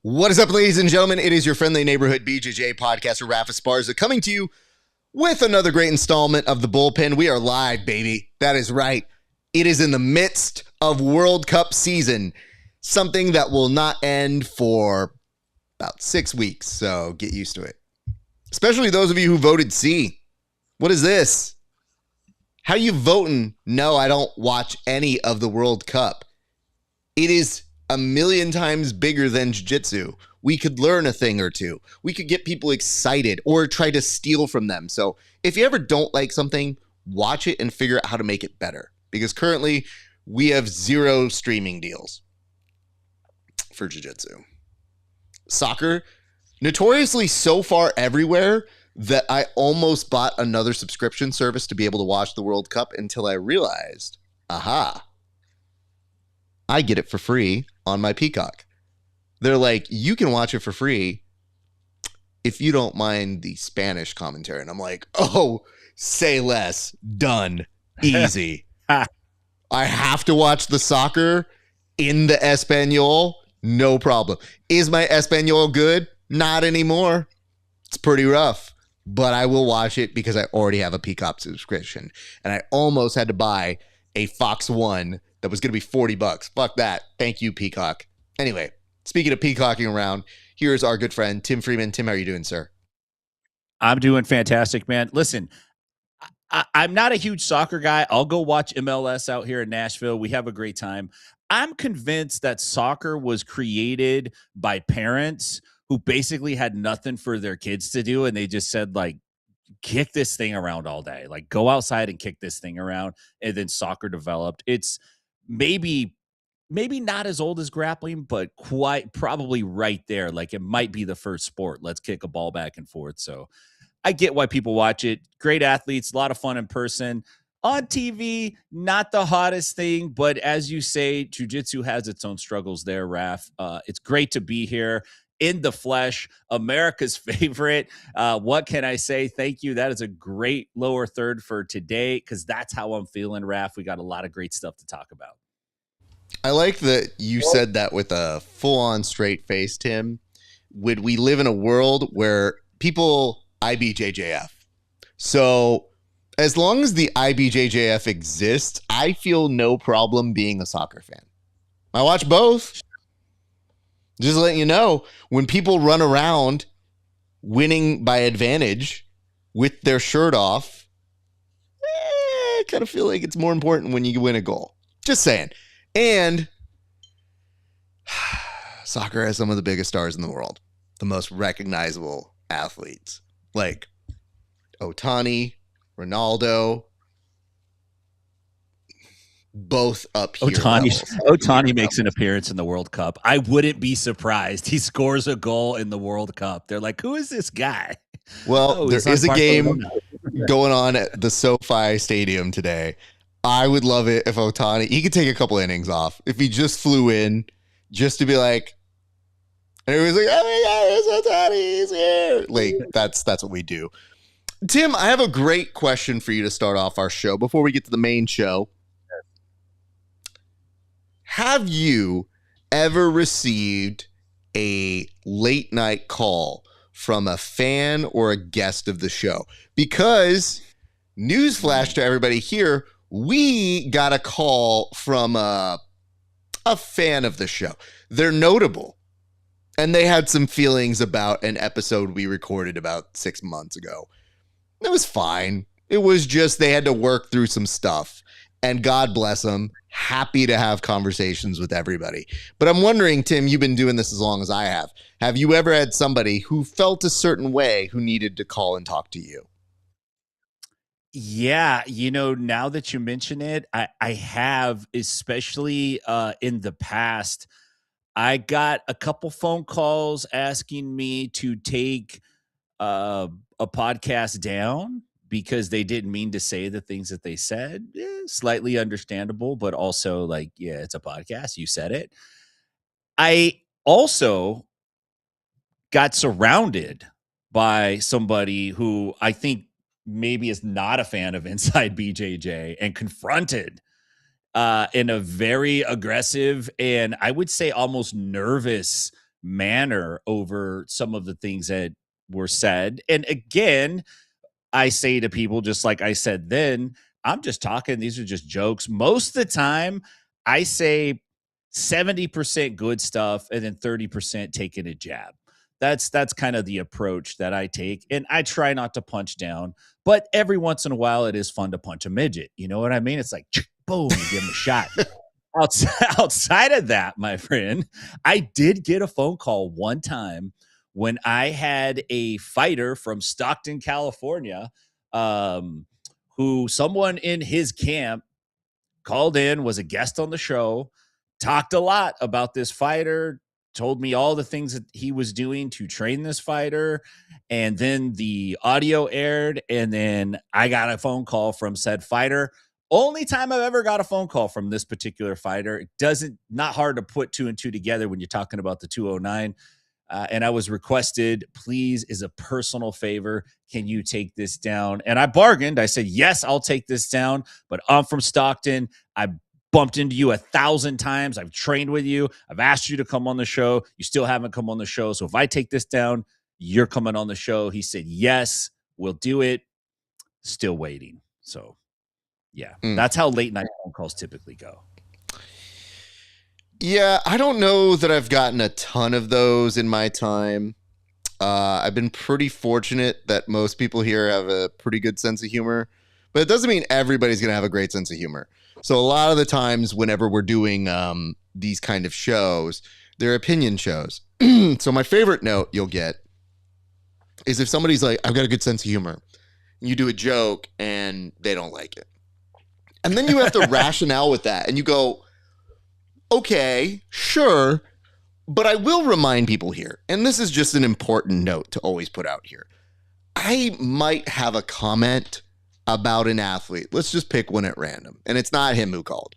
What is up, ladies and gentlemen? It is your friendly neighborhood BJJ podcaster, RAFA ESPARZA, coming to you with another great installment of the Bullpen. We are live, baby. That is right. It is in the midst of World Cup season, something that will not end for about 6 weeks, so get used to it. Especially those of you who voted C. What is this? How you voting? No, I don't watch any of the World Cup. It is a million times bigger than jiu-jitsu. We could learn a thing or two. We could get people excited or try to steal from them. So if you ever don't like something, watch it and figure out how to make it better. Because currently we have 0 streaming deals for jiu-jitsu. Soccer, notoriously so far everywhere that I almost bought another subscription service to be able to watch the World Cup until I realized, aha, I get it for free on my Peacock. They're like, you can watch it for free if you don't mind the Spanish commentary. And I'm like, oh, say less. Done. Easy. I have to watch the soccer in the Espanol. No problem. Is my Espanol good? Not anymore. It's pretty rough. But I will watch it because I already have a Peacock subscription. And I almost had to buy a Fox One that was going to be $40. Fuck that. Thank you, Peacock. Anyway, speaking of peacocking around, here's our good friend, Tim Freeman. Tim, how are you doing, sir? I'm doing fantastic, man. Listen, I'm not a huge soccer guy. I'll go watch MLS out here in Nashville. We have a great time. I'm convinced that soccer was created by parents who basically had nothing for their kids to do. And they just said, like, kick this thing around all day. Like, go outside and kick this thing around. And then soccer developed. It's maybe not as old as grappling, but quite probably right there. Like, it might be the first sport. Let's kick a ball back and forth. So I get why people watch it. Great athletes, a lot of fun in person. On TV, not the hottest thing, but as you say, jiu-jitsu has its own struggles there, Raf. It's great to be here in the flesh, America's favorite. What can I say? Thank you. That is a great lower third for today, because that's how I'm feeling, Raf. We got a lot of great stuff to talk about. I like that you said that with a full-on straight face, Tim. Would we live in a world where people IBJJF? So as long as the IBJJF exists, I feel no problem being a soccer fan. I watch both. Just letting you know, when people run around winning by advantage with their shirt off, I kind of feel like it's more important when you win a goal. Just saying. And soccer has some of the biggest stars in the world, the most recognizable athletes, like Otani, Ronaldo, both up here. Otani makes an appearance in the World Cup. I wouldn't be surprised. He scores a goal in the World Cup. They're like, who is this guy? Well, there is a game going on at the SoFi Stadium today. I would love it if Otani, he could take a couple innings off. If he just flew in just to be like, and it was like, oh my God, it's Otani, he's here. Like, that's what we do. Tim, I have a great question for you to start off our show before we get to the main show. Have you ever received a late night call from a fan or a guest of the show? Because, newsflash to everybody here, we got a call from a fan of the show. They're notable. And they had some feelings about an episode we recorded about 6 months ago. It was fine. It was just they had to work through some stuff. And God bless them. Happy to have conversations with everybody. But I'm wondering, Tim, you've been doing this as long as I have. Have you ever had somebody who felt a certain way who needed to call and talk to you? Yeah, now that you mention it, I have, especially in the past. I got a couple phone calls asking me to take a podcast down because they didn't mean to say the things that they said. Slightly understandable, but also like, yeah, it's a podcast. You said it. I also got surrounded by somebody who I think maybe is not a fan of Inside BJJ and confronted in a very aggressive and I would say almost nervous manner over some of the things that were said. And again, I say to people, just like I said then, I'm just talking. These are just jokes. Most of the time, I say 70% good stuff and then 30% taking a jab. That's kind of the approach that I take. And I try not to punch down, but every once in a while, it is fun to punch a midget. You know what I mean? It's like, boom, you give him a shot. Outside of that, my friend, I did get a phone call one time when I had a fighter from Stockton, California, who someone in his camp called in, was a guest on the show, talked a lot about this fighter, told me all the things that he was doing to train this fighter. And then the audio aired, and then I got a phone call from said fighter. Only time I've ever got a phone call from this particular fighter. Not hard to put two and two together when you're talking about the 209. And I was requested, please, as a personal favor, can you take this down? And I bargained. I said, yes, I'll take this down, but I'm from Stockton. I bumped into you 1,000 times. I've trained with you. I've asked you to come on the show. You still haven't come on the show. So if I take this down, you're coming on the show. He said, yes, we'll do it. Still waiting. So, yeah, that's how late night phone calls typically go. Yeah, I don't know that I've gotten a ton of those in my time. I've been pretty fortunate that most people here have a pretty good sense of humor, but it doesn't mean everybody's going to have a great sense of humor. So a lot of the times whenever we're doing these kind of shows, they're opinion shows. So my favorite note you'll get is if somebody's like, I've got a good sense of humor. You do a joke and they don't like it. And then you have to rationale with that. And you go, okay, sure. But I will remind people here, and this is just an important note to always put out here. I might have a comment about an athlete. Let's just pick one at random. And it's not him who called.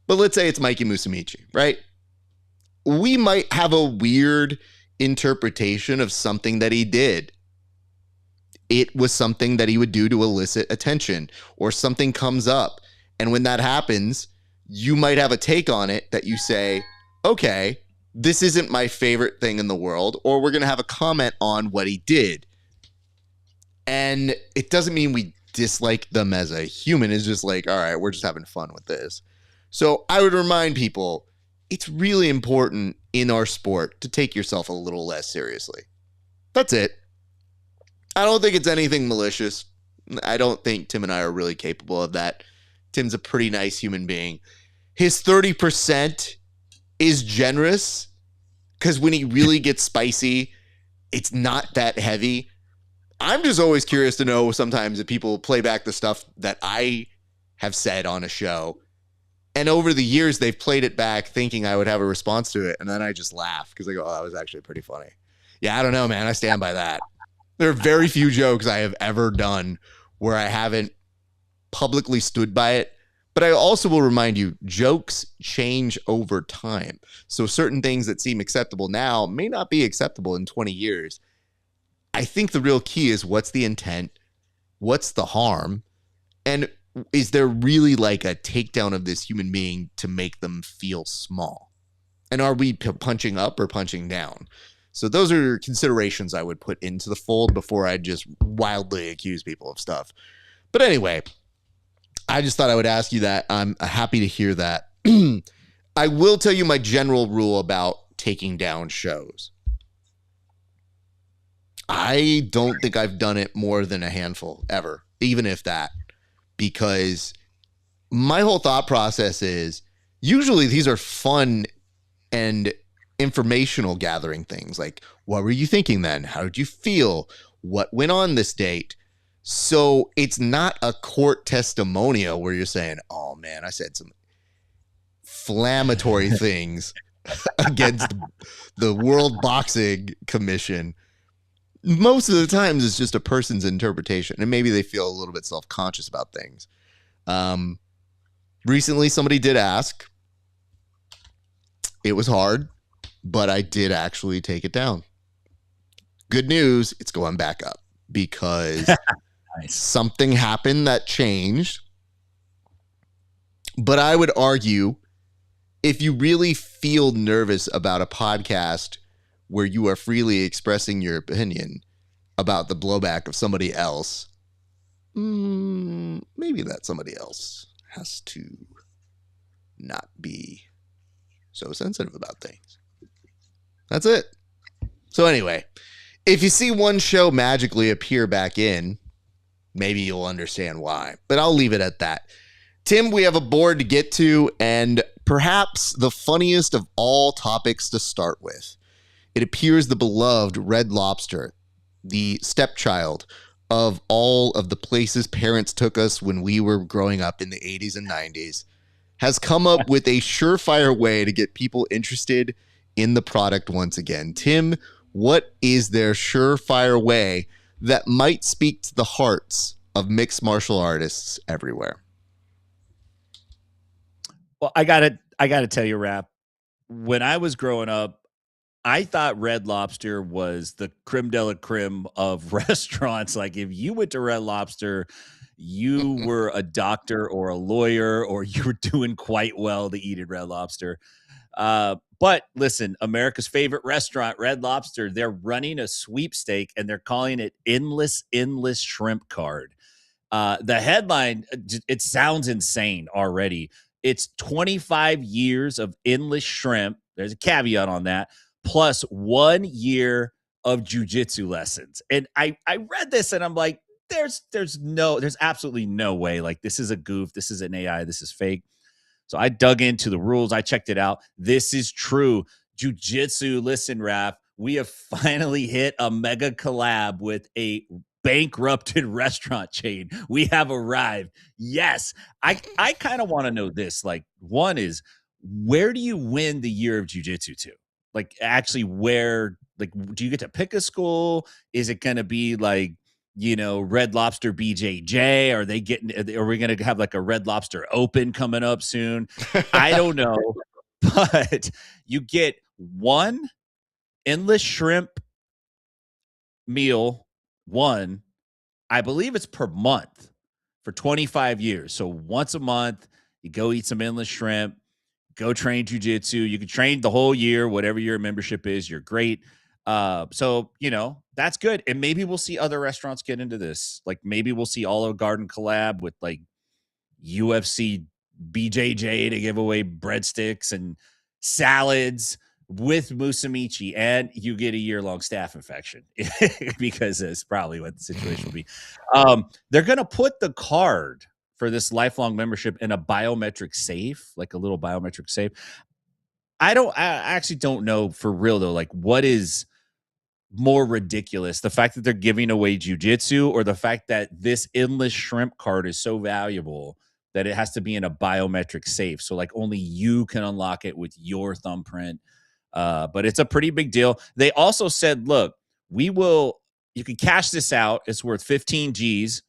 But let's say it's Mikey Musumeci, right? We might have a weird interpretation of something that he did. It was something that he would do to elicit attention, or something comes up. And when that happens, you might have a take on it that you say, okay, this isn't my favorite thing in the world, or we're going to have a comment on what he did. And it doesn't mean we dislike them as a human. It's just like, all right, we're just having fun with this. So I would remind people, it's really important in our sport to take yourself a little less seriously. That's it. I don't think it's anything malicious. I don't think Tim and I are really capable of that. Tim's a pretty nice human being. His 30% is generous because when he really gets spicy, it's not that heavy. I'm just always curious to know sometimes if people play back the stuff that I have said on a show. And over the years, they've played it back thinking I would have a response to it. And then I just laugh because I go, oh, that was actually pretty funny. Yeah, I don't know, man. I stand by that. There are very few jokes I have ever done where I haven't publicly stood by it. But I also will remind you, jokes change over time. So certain things that seem acceptable now may not be acceptable in 20 years. I think the real key is, what's the intent? What's the harm? And is there really like a takedown of this human being to make them feel small? And are we punching up or punching down? So those are considerations I would put into the fold before I just wildly accuse people of stuff. But anyway, I just thought I would ask you that. I'm happy to hear that. I will tell you my general rule about taking down shows. I don't think I've done it more than a handful ever, even if that, because my whole thought process is usually these are fun and informational gathering things. Like, what were you thinking then? How did you feel? What went on this date? So it's not a court testimonial where you're saying, oh man, I said some inflammatory things against the World Boxing Commission. Most of the times it's just a person's interpretation, and maybe they feel a little bit self-conscious about things. Recently, somebody did ask. It was hard, but I did actually take it down. Good news, it's going back up because nice. Something happened that changed. But I would argue, if you really feel nervous about a podcast where you are freely expressing your opinion about the blowback of somebody else, maybe that somebody else has to not be so sensitive about things. That's it. So anyway, if you see one show magically appear back in, maybe you'll understand why. But I'll leave it at that. Tim, we have a board to get to, and perhaps the funniest of all topics to start with. It appears the beloved Red Lobster, the stepchild of all of the places parents took us when we were growing up in the 80s and 90s, has come up with a surefire way to get people interested in the product once again. Tim, what is their surefire way that might speak to the hearts of mixed martial artists everywhere? Well, I gotta tell you, Rap, when I was growing up, I thought Red Lobster was the creme de la creme of restaurants. Like if you went to Red Lobster, you were a doctor or a lawyer, or you were doing quite well to eat at Red Lobster. But listen, America's favorite restaurant, Red Lobster, they're running a sweepstake and they're calling it Endless Shrimp Card. The headline, it sounds insane already. It's 25 years of endless shrimp. There's a caveat on that, plus 1 year of jujitsu lessons. And I read this and I'm like, there's absolutely no way. Like, this is a goof. This is an AI. This is fake. So I dug into the rules. I checked it out. This is true. Jiu-jitsu, listen, Raph, we have finally hit a mega collab with a bankrupted restaurant chain. We have arrived. Yes. I kind of want to know this. Like, one is, where do you win the year of jiu-jitsu to? Like, actually, where, like, do you get to pick a school? Is it going to be like, Red Lobster BJJ? Are we going to have like a Red Lobster Open coming up soon? I don't know. But you get one endless shrimp meal, I believe it's per month for 25 years. So once a month, you go eat some endless shrimp, go train jujitsu. You can train the whole year, whatever your membership is. You're great. So, that's good. And maybe we'll see other restaurants get into this. Like, maybe we'll see Olive Garden collab with like UFC BJJ to give away breadsticks and salads with Musamichi, and you get a year-long staph infection because it's probably what the situation will be. They're going to put the card for this lifelong membership in a biometric safe, like a little biometric safe. I actually don't know for real though, like what is more ridiculous, the fact that they're giving away jujitsu, or the fact that this endless shrimp card is so valuable that it has to be in a biometric safe. So like only you can unlock it with your thumbprint. But it's a pretty big deal. They also said, look, you can cash this out. It's worth 15 G's,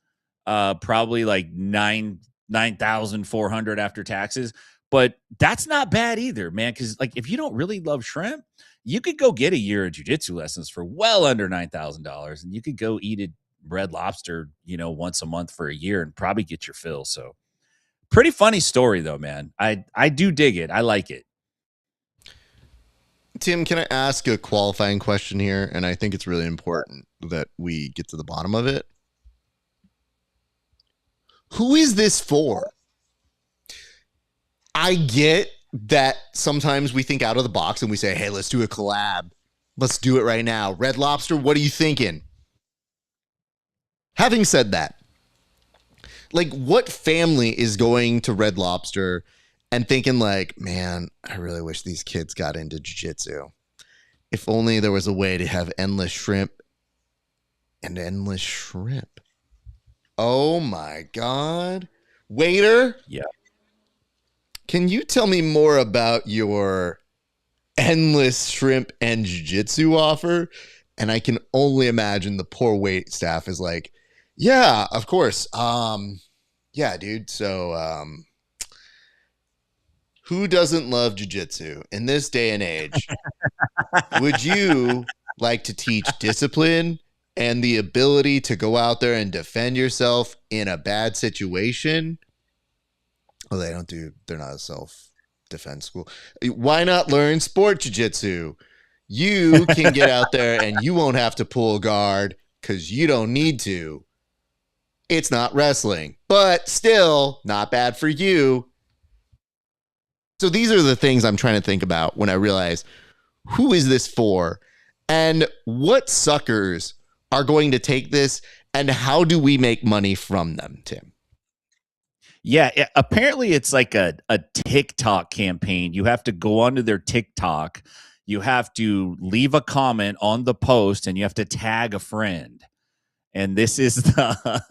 probably like 9,400 after taxes. But that's not bad either, man. Cause like, if you don't really love shrimp, you could go get a year of jiu-jitsu lessons for well under $9,000, and you could go eat at Red Lobster, once a month for a year and probably get your fill. So pretty funny story though, man. I do dig it. I like it. Tim, can I ask a qualifying question here? And I think it's really important that we get to the bottom of it. Who is this for? I get that sometimes we think out of the box and we say, hey, let's do a collab. Let's do it right now. Red Lobster, what are you thinking? Having said that, like, what family is going to Red Lobster and thinking like, man, I really wish these kids got into jiu-jitsu. If only there was a way to have endless shrimp and endless shrimp. Oh my God. Waiter? Yeah. Can you tell me more about your endless shrimp and jiu-jitsu offer? And I can only imagine the poor wait staff is like, yeah, of course. Yeah, dude. So, who doesn't love jiu-jitsu in this day and age? Would you like to teach discipline and the ability to go out there and defend yourself in a bad situation? Well, they're not a self-defense school. Why not learn sport jiu-jitsu? You can get out there and you won't have to pull guard because you don't need to. It's not wrestling, but still not bad for you. So these are the things I'm trying to think about when I realize, who is this for? And what suckers are going to take this? And how do we make money from them, Tim? Yeah, apparently it's like a TikTok campaign. You have to go onto their TikTok. You have to leave a comment on the post and you have to tag a friend. And this is the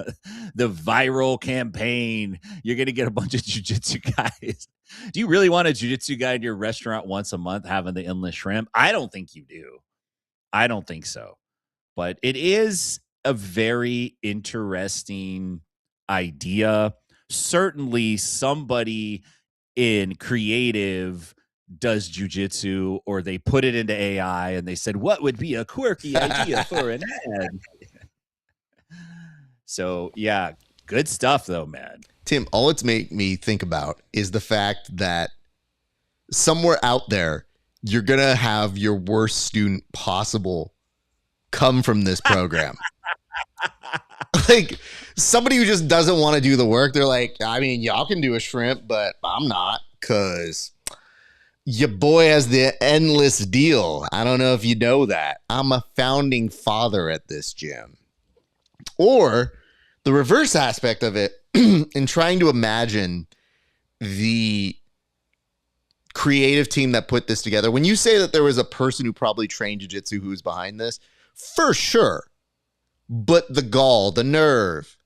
viral campaign. You're going to get a bunch of jiu-jitsu guys. Do you really want a jiu-jitsu guy in your restaurant once a month having the endless shrimp? I don't think you do. I don't think so. But it is a very interesting idea. Certainly somebody in creative does jujitsu, or they put it into AI and they said, what would be a quirky idea for an ad? So yeah, good stuff though, man. Tim, all it's made me think about is the fact that somewhere out there, you're going to have your worst student possible come from this program. Like somebody who just doesn't want to do the work. They're like, I mean, y'all can do a shrimp, but I'm not, because your boy has the endless deal. I don't know if you know that. I'm a founding father at this gym. Or the reverse aspect of it, in trying to imagine the creative team that put this together. When you say that there was a person who probably trained jiu-jitsu who was behind this, for sure. But the gall, the nerve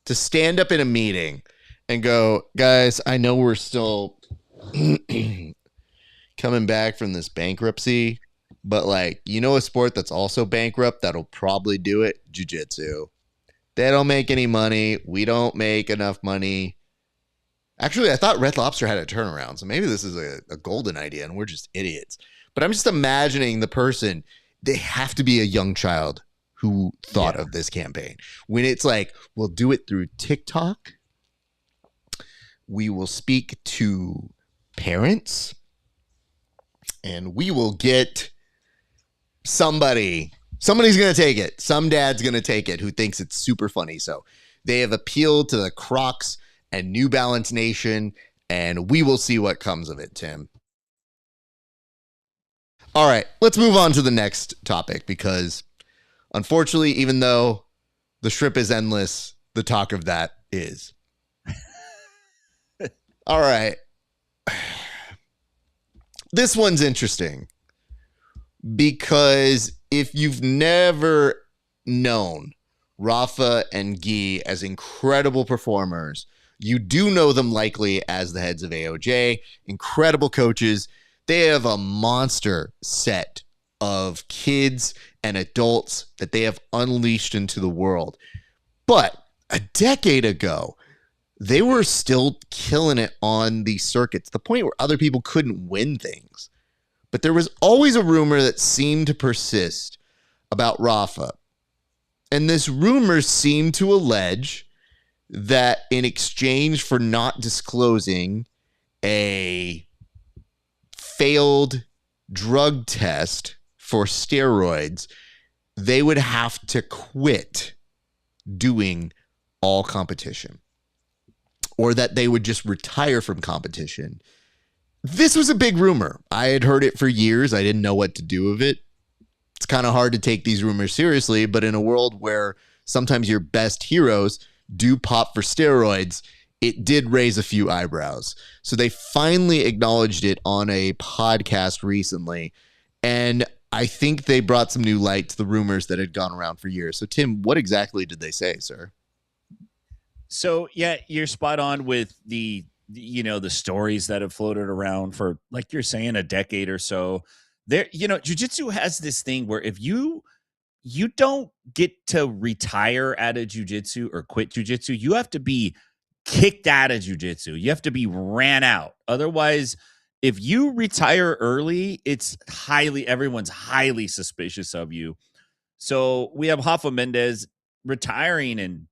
to stand up in a meeting and go, guys, I know we're still coming back from this bankruptcy, but like, you know, a sport that's also bankrupt that'll probably do it, jiu-jitsu. They don't make any money. We don't make enough money. Actually, I thought Red Lobster had a turnaround, so maybe this is a golden idea and we're just idiots. But I'm just imagining the person, they have to be a young child who thought of this campaign. When it's like, we'll do it through TikTok. We will speak to parents. And we will get somebody's going to take it. Some dad's going to take it who thinks it's super funny. So they have appealed to the Crocs and New Balance Nation, and we will see what comes of it, Tim. All right, let's move on to the next topic, because unfortunately, even though the shrimp is endless, the talk of that is. All right. This one's interesting because if you've never known Rafa and Guy as incredible performers, you do know them likely as the heads of AOJ, incredible coaches. They have a monster set of kids and adults that they have unleashed into the world. But a decade ago, they were still killing it on the circuits, the point where other people couldn't win things. But there was always a rumor that seemed to persist about Rafa. And this rumor seemed to allege that in exchange for not disclosing a failed drug test for steroids, they would have to quit doing all competition, or that they would just retire from competition. This was a big rumor. I had heard it for years. I didn't know what to do with it. It's kind of hard to take these rumors seriously, but in a world where sometimes your best heroes do pop for steroids, it did raise a few eyebrows. So they finally acknowledged it on a podcast recently, and I think they brought some new light to the rumors that had gone around for years. So Tim, what exactly did they say, sir? So yeah, you're spot on with the stories that have floated around for, like you're saying, a decade or so. There, jiu-jitsu has this thing where if you don't get to retire out of jiu-jitsu or quit jiu-jitsu, you have to be kicked out of jiu-jitsu. You have to be ran out. Otherwise, if you retire early, everyone's highly suspicious of you. So we have Rafa Mendes retiring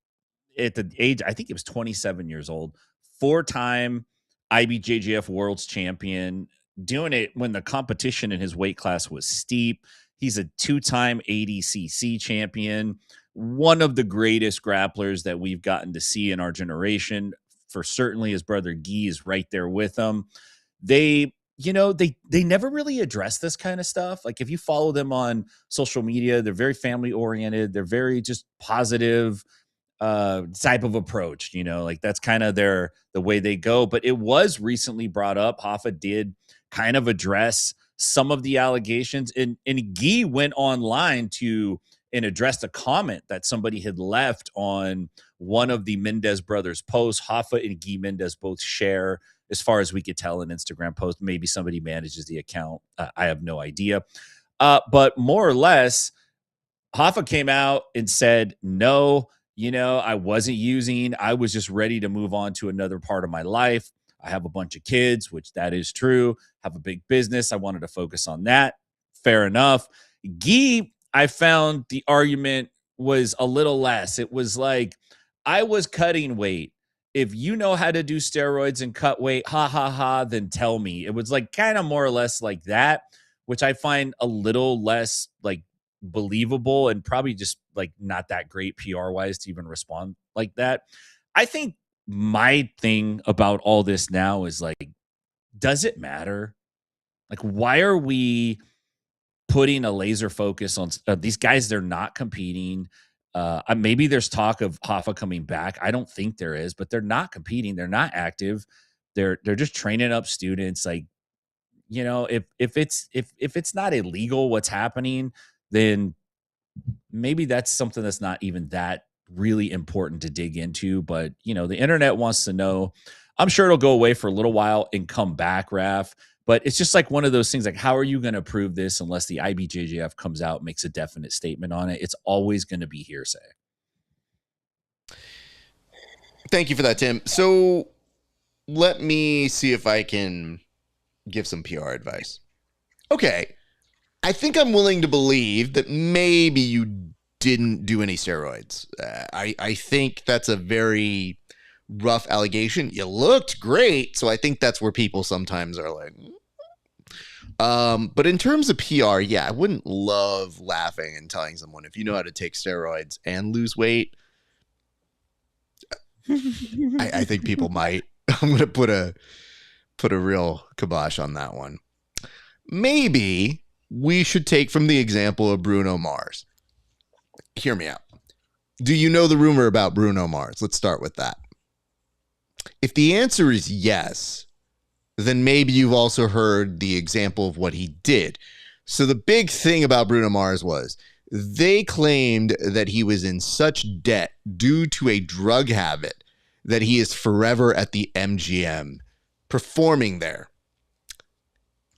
at the age, I think it was 27 years old, 4-time IBJJF World's Champion, doing it when the competition in his weight class was steep. He's a 2-time ADCC champion, one of the greatest grapplers that we've gotten to see in our generation. For certainly his brother Guy is right there with him. They, they never really address this kind of stuff. Like if you follow them on social media, they're very family oriented. They're very just positive type of approach, like that's kind of the way they go. But it was recently brought up. Hoffa did kind of address some of the allegations, and Guy went online and addressed a comment that somebody had left on one of the Mendez brothers posts. Hoffa and Guy Mendez both share, as far as we could tell, an Instagram post. Maybe somebody manages the account. I have no idea. But more or less, Hoffa came out and said, no, I wasn't using. I was just ready to move on to another part of my life. I have a bunch of kids, which that is true. Have a big business. I wanted to focus on that. Fair enough. Guy, I found the argument was a little less. It was like, I was cutting weight. If you know how to do steroids and cut weight, ha, ha, ha, then tell me. It was like kind of more or less like that, which I find a little less like believable and probably just like not that great PR wise to even respond like that. I think my thing about all this now is like, does it matter? Like, why are we putting a laser focus on these guys? They're not competing. Maybe there's talk of Hoffa coming back. I don't think there is, but they're not competing. They're not active. They're just training up students. Like, if it's not illegal what's happening, then maybe that's something that's not even that really important to dig into. But the internet wants to know. I'm sure it'll go away for a little while and come back, Raf. But it's just like one of those things, like, how are you going to prove this unless the IBJJF comes out and makes a definite statement on it? It's always going to be hearsay. Thank you for that, Tim. So let me see if I can give some PR advice. Okay. I think I'm willing to believe that maybe you didn't do any steroids. I think that's a very rough allegation. You looked great, so I think that's where people sometimes are like. But in terms of PR, yeah, I wouldn't love laughing and telling someone, if you know how to take steroids and lose weight, I think people might. I'm going to put a real kibosh on that one. Maybe we should take from the example of Bruno Mars. Hear me out. Do you know the rumor about Bruno Mars? Let's start with that. If the answer is yes, then maybe you've also heard the example of what he did. So the big thing about Bruno Mars was they claimed that he was in such debt due to a drug habit that he is forever at the MGM performing there.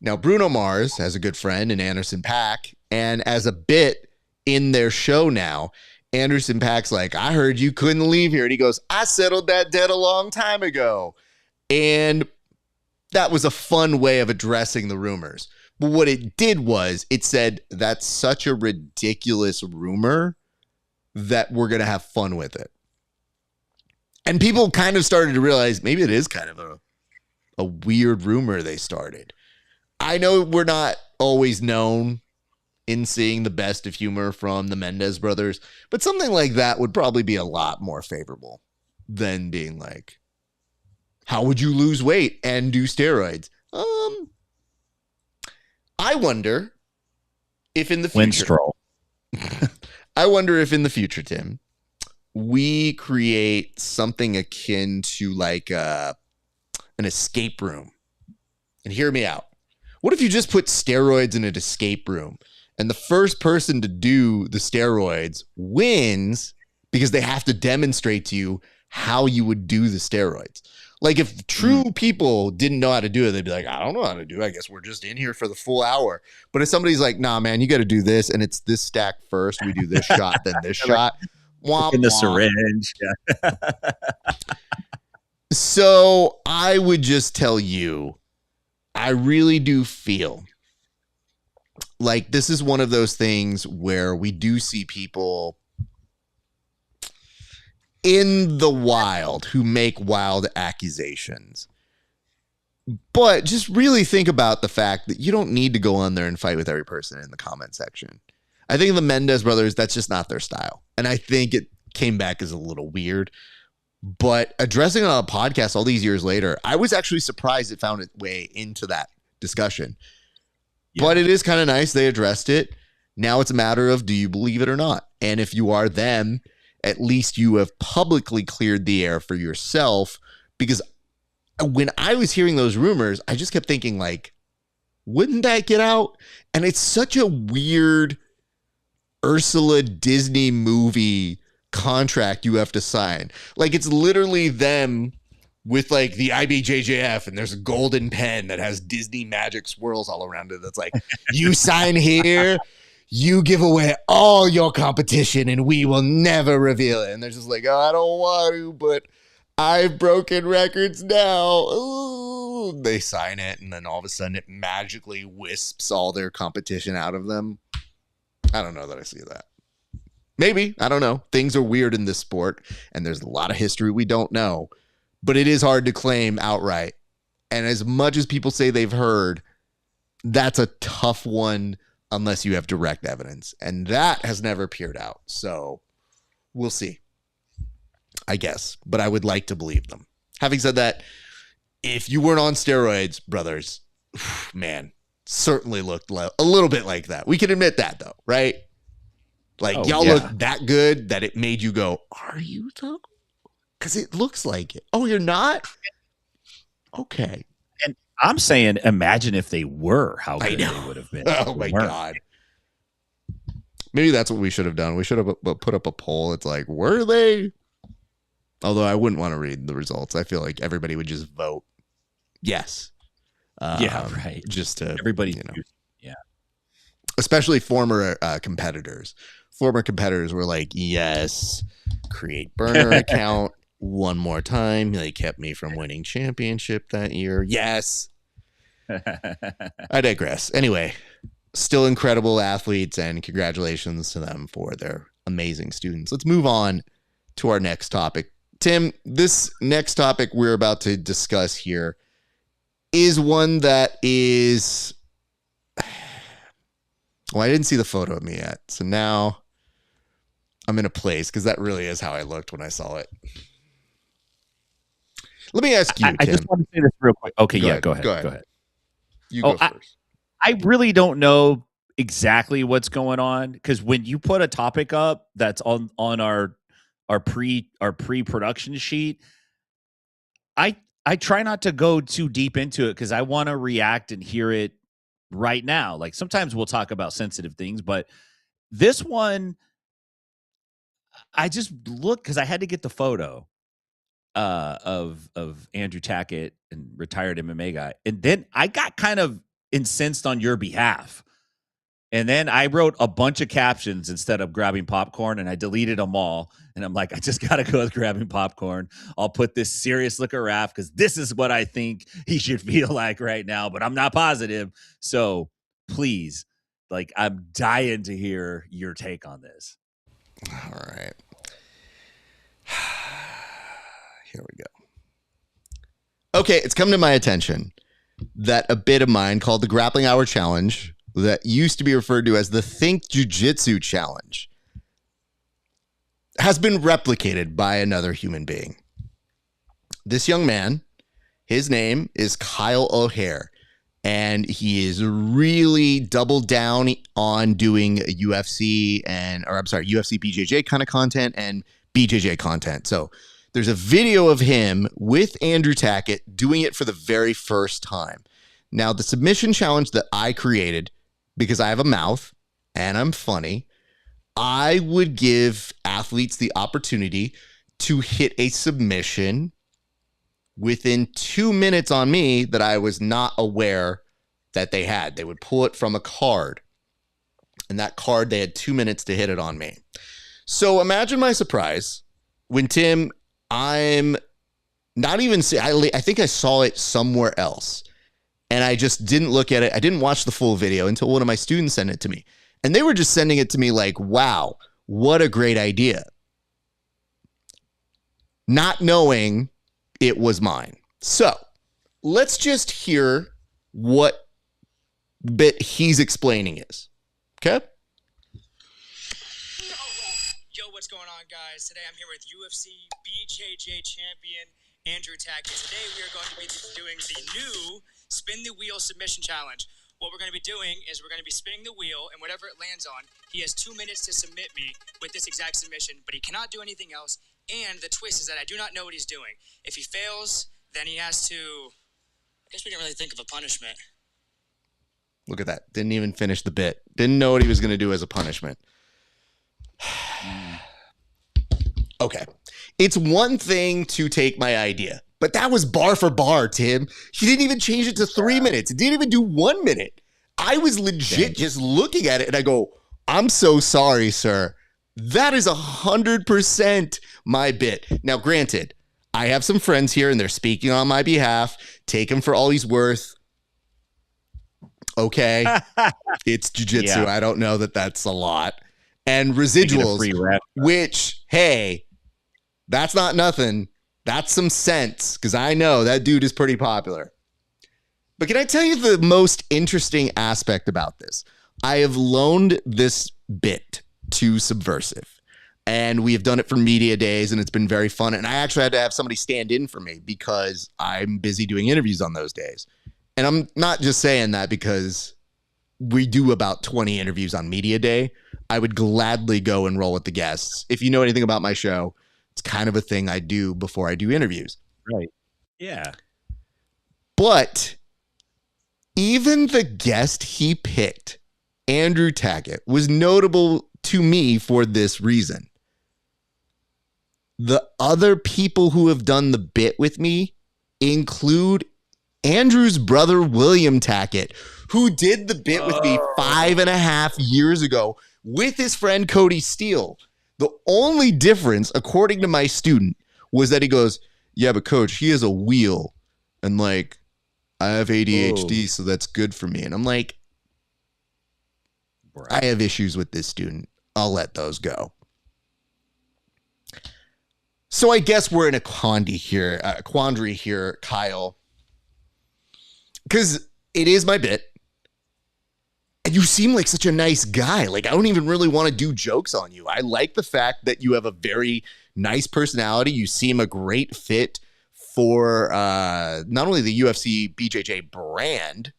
Now, Bruno Mars has a good friend in Anderson .Paak, and as a bit in their show now, Anderson .Paak's like, I heard you couldn't leave here. And he goes, I settled that debt a long time ago. And that was a fun way of addressing the rumors. But what it did was it said, that's such a ridiculous rumor that we're going to have fun with it. And people kind of started to realize maybe it is kind of a weird rumor they started. I know we're not always known in seeing the best of humor from the Mendez brothers, but something like that would probably be a lot more favorable than being like, how would you lose weight and do steroids? I wonder if in the future, I wonder if in the future, Tim, we create something akin to like an escape room. And hear me out. What if you just put steroids in an escape room and the first person to do the steroids wins because they have to demonstrate to you how you would do the steroids? Like if true people didn't know how to do it, they'd be like, I don't know how to do it. I guess we're just in here for the full hour. But if somebody's like, nah, man, you got to do this. And it's this stack first. We do this shot, then this shot. In the syringe. Yeah. So I would just tell you, I really do feel like this is one of those things where we do see people in the wild who make wild accusations. But just really think about the fact that you don't need to go on there and fight with every person in the comment section. I think the Mendez brothers, that's just not their style. And I think it came back as a little weird. But addressing it on a podcast all these years later, I was actually surprised it found its way into that discussion. Yeah. But it is kind of nice they addressed it. Now it's a matter of, do you believe it or not? And if you are them, at least you have publicly cleared the air for yourself. Because when I was hearing those rumors, I just kept thinking, like, wouldn't that get out? And it's such a weird Ursula Disney movie contract you have to sign. Like, it's literally them with like the IBJJF, and there's a golden pen that has Disney magic swirls all around it. That's like, you sign here, you give away all your competition, and we will never reveal it. And they're just like, oh, I don't want to, but I've broken records now. Ooh. They sign it, and then all of a sudden it magically wisps all their competition out of them. I don't know that I see that. Maybe. I don't know. Things are weird in this sport, and there's a lot of history we don't know. But it is hard to claim outright. And as much as people say they've heard, that's a tough one unless you have direct evidence. And that has never appeared out. So we'll see, I guess. But I would like to believe them. Having said that, if you weren't on steroids, brothers, man, certainly looked a little bit like that. We can admit that, though, right? Like, y'all look that good that it made you go, are you though? Because it looks like it. Oh, you're not? Okay. And I'm saying, imagine if they were, how good they would have been. Oh, my God. Maybe that's what we should have done. We should have put up a poll. It's like, were they? Although I wouldn't want to read the results. I feel like everybody would just vote yes. Yeah, right. Just to, everybody, yeah. Especially former competitors. Former competitors were like, yes, create burner account one more time. They kept me from winning championship that year. Yes. I digress. Anyway, still incredible athletes, and congratulations to them for their amazing students. Let's move on to our next topic. Tim, this next topic we're about to discuss here is one that is... Well, I didn't see the photo of me yet, so now I'm in a place, because that really is how I looked when I saw it. Let me ask you, Tim. I just want to say this real quick. Okay, go ahead. You go first. I really don't know exactly what's going on, because when you put a topic up that's on our pre-production sheet, I try not to go too deep into it, because I want to react and hear it right now. Like, sometimes we'll talk about sensitive things, but this one, I just looked because I had to get the photo of Andrew Tackett, and retired MMA guy, and then I got kind of incensed on your behalf, and then I wrote a bunch of captions instead of grabbing popcorn, and I deleted them all. And I'm like, I just gotta go with grabbing popcorn. I'll put this serious look at Raf, because this is what I think he should feel like right now, but I'm not positive. So please, like, I'm dying to hear your take on this. All right. Here we go. Okay, it's come to my attention that a bit of mine called the Grappling Hour Challenge, that used to be referred to as the Think Jiu-Jitsu Challenge, has been replicated by another human being. This young man, his name is Kyle O'Hare, and he is really doubled down on doing UFC BJJ kind of content and BJJ content. So there's a video of him with Andrew Tackett doing it for the very first time. Now, the submission challenge that I created, because I have a mouth and I'm funny, I would give athletes the opportunity to hit a submission within 2 minutes on me that I was not aware that they had. They would pull it from a card, and that card, they had 2 minutes to hit it on me. So imagine my surprise when, Tim, I'm not even, I think I saw it somewhere else, and I just didn't look at it. I didn't watch the full video until one of my students sent it to me. And they were just sending it to me like, wow, what a great idea. Not knowing it was mine. So let's just hear what bit he's explaining is. Okay? Yo, what's going on, guys? Today I'm here with UFC BJJ champion Andrew Tackett. Today we are going to be doing the new Spin the Wheel Submission Challenge. What we're going to be doing is we're going to be spinning the wheel, and whatever it lands on, he has 2 minutes to submit me with this exact submission, but he cannot do anything else. And the twist is that I do not know what he's doing. If he fails, then he has to... I guess we didn't really think of a punishment. Look at that. Didn't even finish the bit. Didn't know what he was going to do as a punishment. Okay. It's one thing to take my idea, but that was bar for bar, Tim. He didn't even change it to 3 minutes. It didn't even do 1 minute. I was legit just looking at it and I go, I'm so sorry, sir. That is 100% my bit. Now, granted, I have some friends here and they're speaking on my behalf. Take him for all he's worth. Okay. It's jiu-jitsu. Yeah. I don't know that that's a lot. And residuals, which, hey, that's not nothing. That's some sense, because I know that dude is pretty popular. But can I tell you the most interesting aspect about this? I have loaned this bit to Subversive, and we have done it for media days, and it's been very fun. And I actually had to have somebody stand in for me because I'm busy doing interviews on those days. And I'm not just saying that because we do about 20 interviews on media day. I would gladly go and roll with the guests. If you know anything about my show, it's kind of a thing I do before I do interviews. Right. Yeah. But even the guest he picked, Andrew Tackett, was notable to me for this reason. The other people who have done the bit with me include Andrew's brother, William Tackett, who did the bit with me 5.5 years ago with his friend Cody Steele. The only difference, according to my student, was that he goes, yeah, but coach, he has a wheel. And like, I have ADHD, so that's good for me. And I'm like, I have issues with this student. I'll let those go. So I guess we're in a quandary here, Kyle. Because it is my bit. And you seem like such a nice guy. Like, I don't even really want to do jokes on you. I like the fact that you have a very nice personality. You seem a great fit for not only the UFC BJJ brand,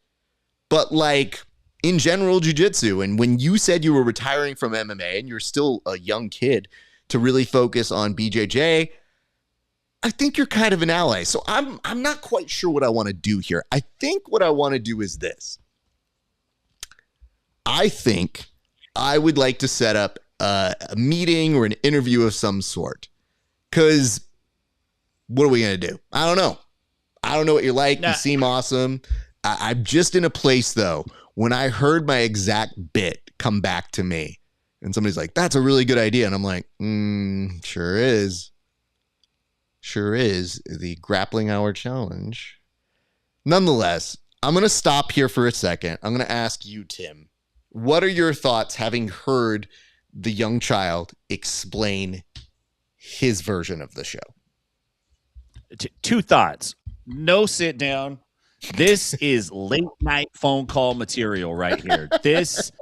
but like in general jiu-jitsu. And when you said you were retiring from MMA and you're still a young kid to really focus on BJJ, I think you're kind of an ally. So I'm not quite sure what I want to do here. I think what I want to do is this. I think I would like to set up a meeting or an interview of some sort. Because what are we going to do? I don't know. I don't know what you're like. You seem awesome. I'm just in a place, though, when I heard my exact bit come back to me. And somebody's like, that's a really good idea. And I'm like, sure is. Sure is. The grappling hour challenge. Nonetheless, I'm going to stop here for a second. I'm going to ask you, Tim. What are your thoughts having heard the young child explain his version of the show? Two thoughts. No sit down. This is late night phone call material right here. This,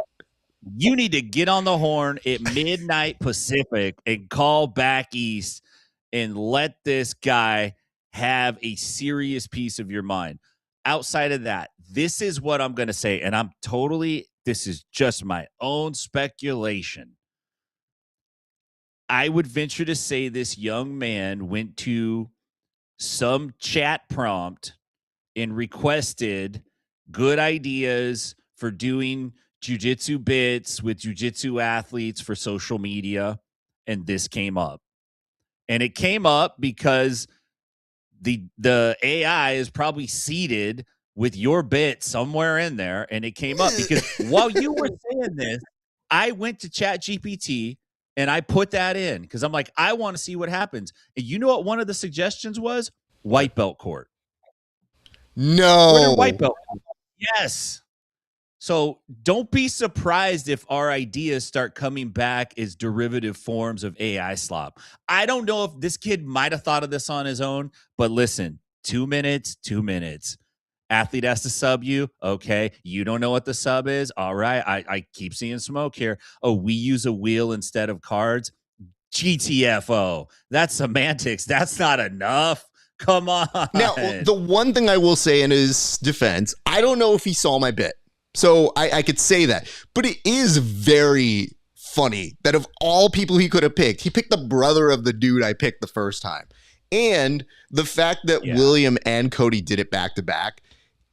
you need to get on the horn at midnight Pacific and call back east and let this guy have a serious piece of your mind. Outside of that, this is what I'm going to say, and this is just my own speculation. I would venture to say this young man went to some chat prompt and requested good ideas for doing jiu-jitsu bits with jiu-jitsu athletes for social media, and this came up. And it came up because the AI is probably seeded with your bit somewhere in there, and it came up because while you were saying this, I went to ChatGPT and I put that in because I'm like, I want to see what happens. And you know what one of the suggestions was? White belt court. No. White belt court. Yes. So don't be surprised if our ideas start coming back as derivative forms of AI slop. I don't know if this kid might have thought of this on his own, but listen, 2 minutes, 2 minutes. Athlete has to sub you. Okay. You don't know what the sub is. All right. I keep seeing smoke here. Oh, we use a wheel instead of cards. GTFO. That's semantics. That's not enough. Come on. Now, the one thing I will say in his defense, I don't know if he saw my bit. So I could say that. But it is very funny that of all people he could have picked, he picked the brother of the dude I picked the first time. And the fact that William and Cody did it back to back,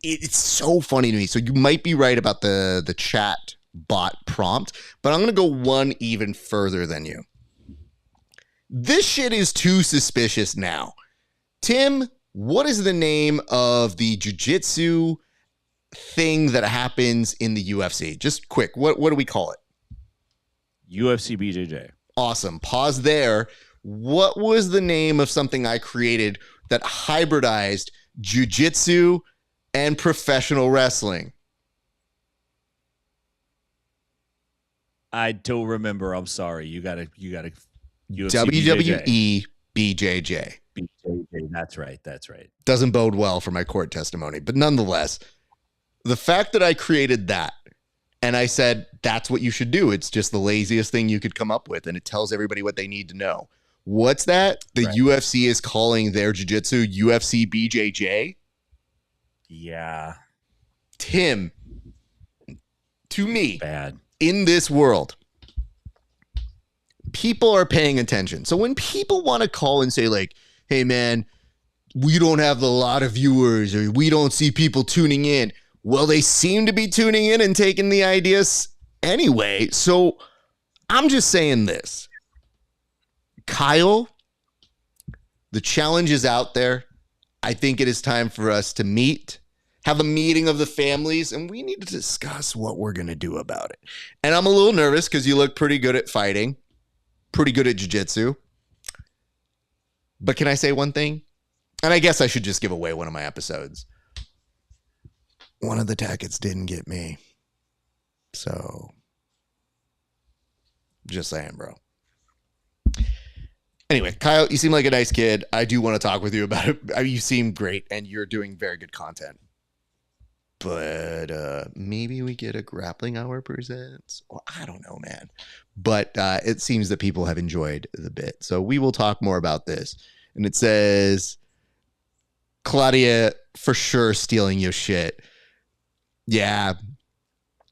it's so funny to me. So you might be right about the chat bot prompt, but I'm going to go one even further than you. This shit is too suspicious now. Tim, what is the name of the jiu-jitsu thing that happens in the UFC? Just quick, what do we call it? UFC BJJ. Awesome. Pause there. What was the name of something I created that hybridized jiu-jitsu and professional wrestling? I don't remember. I'm sorry. You gotta WWE BJJ. BJJ. That's right. Doesn't bode well for my court testimony, but nonetheless, the fact that I created that and I said, that's what you should do. It's just the laziest thing you could come up with. And it tells everybody what they need to know. What's that? The UFC is calling their jiu-jitsu UFC BJJ. Yeah. Tim, to me, bad. In this world, people are paying attention. So when people want to call and say like, hey man, we don't have a lot of viewers or we don't see people tuning in. Well, they seem to be tuning in and taking the ideas anyway. So I'm just saying this. Kyle, the challenge is out there. I think it is time for us to meet, have a meeting of the families, and we need to discuss what we're going to do about it. And I'm a little nervous because you look pretty good at fighting, pretty good at jiu-jitsu. But can I say one thing? And I guess I should just give away one of my episodes. One of the tackets didn't get me. So, just saying, bro. Anyway, Kyle, you seem like a nice kid. I do want to talk with you about it. I mean, you seem great, and you're doing very good content. But maybe we get a grappling hour presents. Well, I don't know, man. But it seems that people have enjoyed the bit. So we will talk more about this. And it says, Claudia, for sure, stealing your shit. Yeah.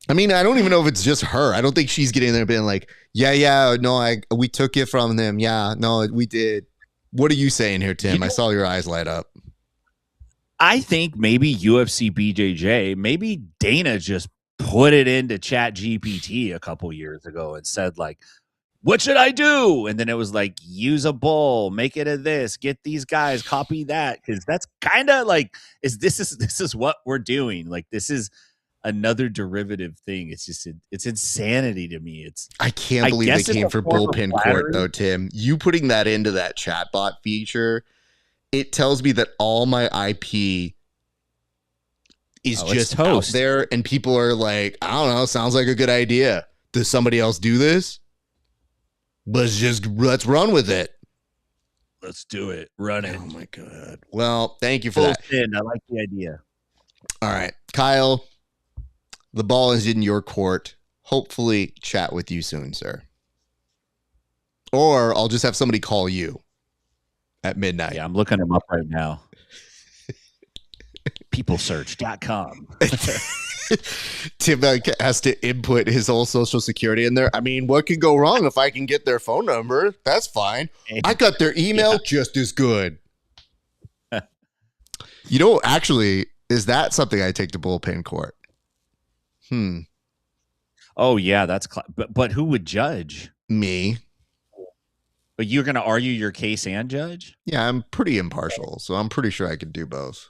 I mean, I don't even know if it's just her. I don't think she's getting there being like, yeah, no, we took it from them. Yeah, no, we did. What are you saying here, Tim? I saw your eyes light up. I think maybe UFC BJJ, maybe Dana just put it into Chat GPT a couple years ago and said like, what should I do? And then it was like, use a bull, make it a this, get these guys, copy that. Cause that's kind of like, this is what we're doing. Like, this is another derivative thing. It's just, it's insanity to me. I can't believe they came for bullpen court though, Tim. You putting that into that chatbot feature, it tells me that all my IP is just out there and people are like, I don't know, sounds like a good idea. Does somebody else do this? Let's run with it. Let's do it. Run it. Oh my God. Well, thank you for that. I like the idea. All right, Kyle, the ball is in your court. Hopefully chat with you soon, sir. Or I'll just have somebody call you at midnight. Yeah, I'm looking him up right now. Peoplesearch.com. Tim has to input his whole social security in there. I mean, what could go wrong if I can get their phone number? That's fine. I got their email just as good. You know, actually, is that something I take to bullpen court? Oh, yeah, that's but who would judge? Me. But you're going to argue your case and judge? Yeah, I'm pretty impartial, so I'm pretty sure I could do both.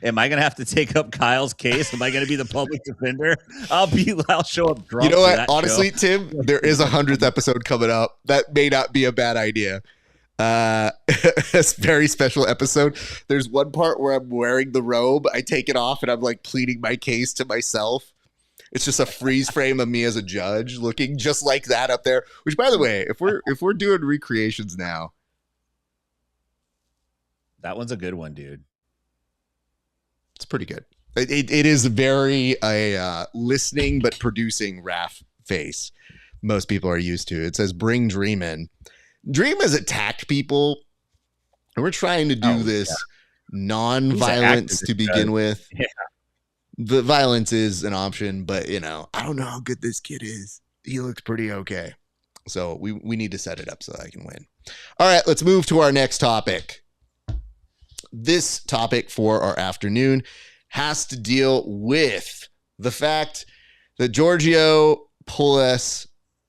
Am I gonna have to take up Kyle's case? Am I gonna be the public defender? I'll show up drunk. You know what? Honestly, Tim, there is 100th episode coming up. That may not be a bad idea. A very special episode. There's one part where I'm wearing the robe. I take it off and I'm like pleading my case to myself. It's just a freeze frame of me as a judge looking just like that up there. Which, by the way, if we're doing recreations now, That one's a good one, dude. It's pretty good. It is very listening but producing RAF face. Most people are used to. It says, bring Dream in. Dream has attacked people. And we're trying to do this non-violence to begin with. Yeah. The violence is an option, but, you know, I don't know how good this kid is. He looks pretty okay. So we need to set it up so that I can win. All right, let's move to our next topic. This topic for our afternoon has to deal with the fact that Giorgio Poulos,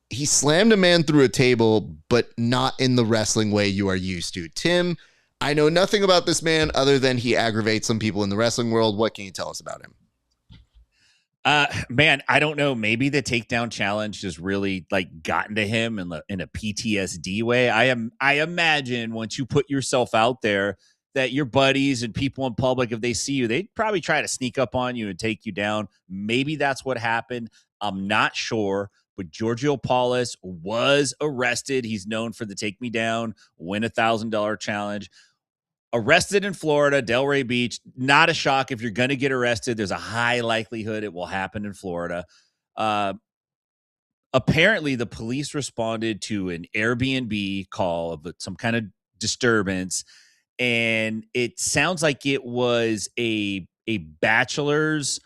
he slammed a man through a table, but not in the wrestling way you are used to. Tim, I know nothing about this man other than he aggravates some people in the wrestling world. What can you tell us about him? Man, I don't know. Maybe the takedown challenge has really like gotten to him in a PTSD way. I imagine once you put yourself out there that your buddies and people in public, if they see you, they'd probably try to sneak up on you and take you down. Maybe that's what happened. I'm not sure, but Giorgio Poulos was arrested. He's known for the take me down, win $1,000 challenge. Arrested in Florida, Delray Beach. Not a shock if you're going to get arrested. There's a high likelihood it will happen in Florida. Apparently, the police responded to an Airbnb call of some kind of disturbance, and it sounds like it was a bachelor's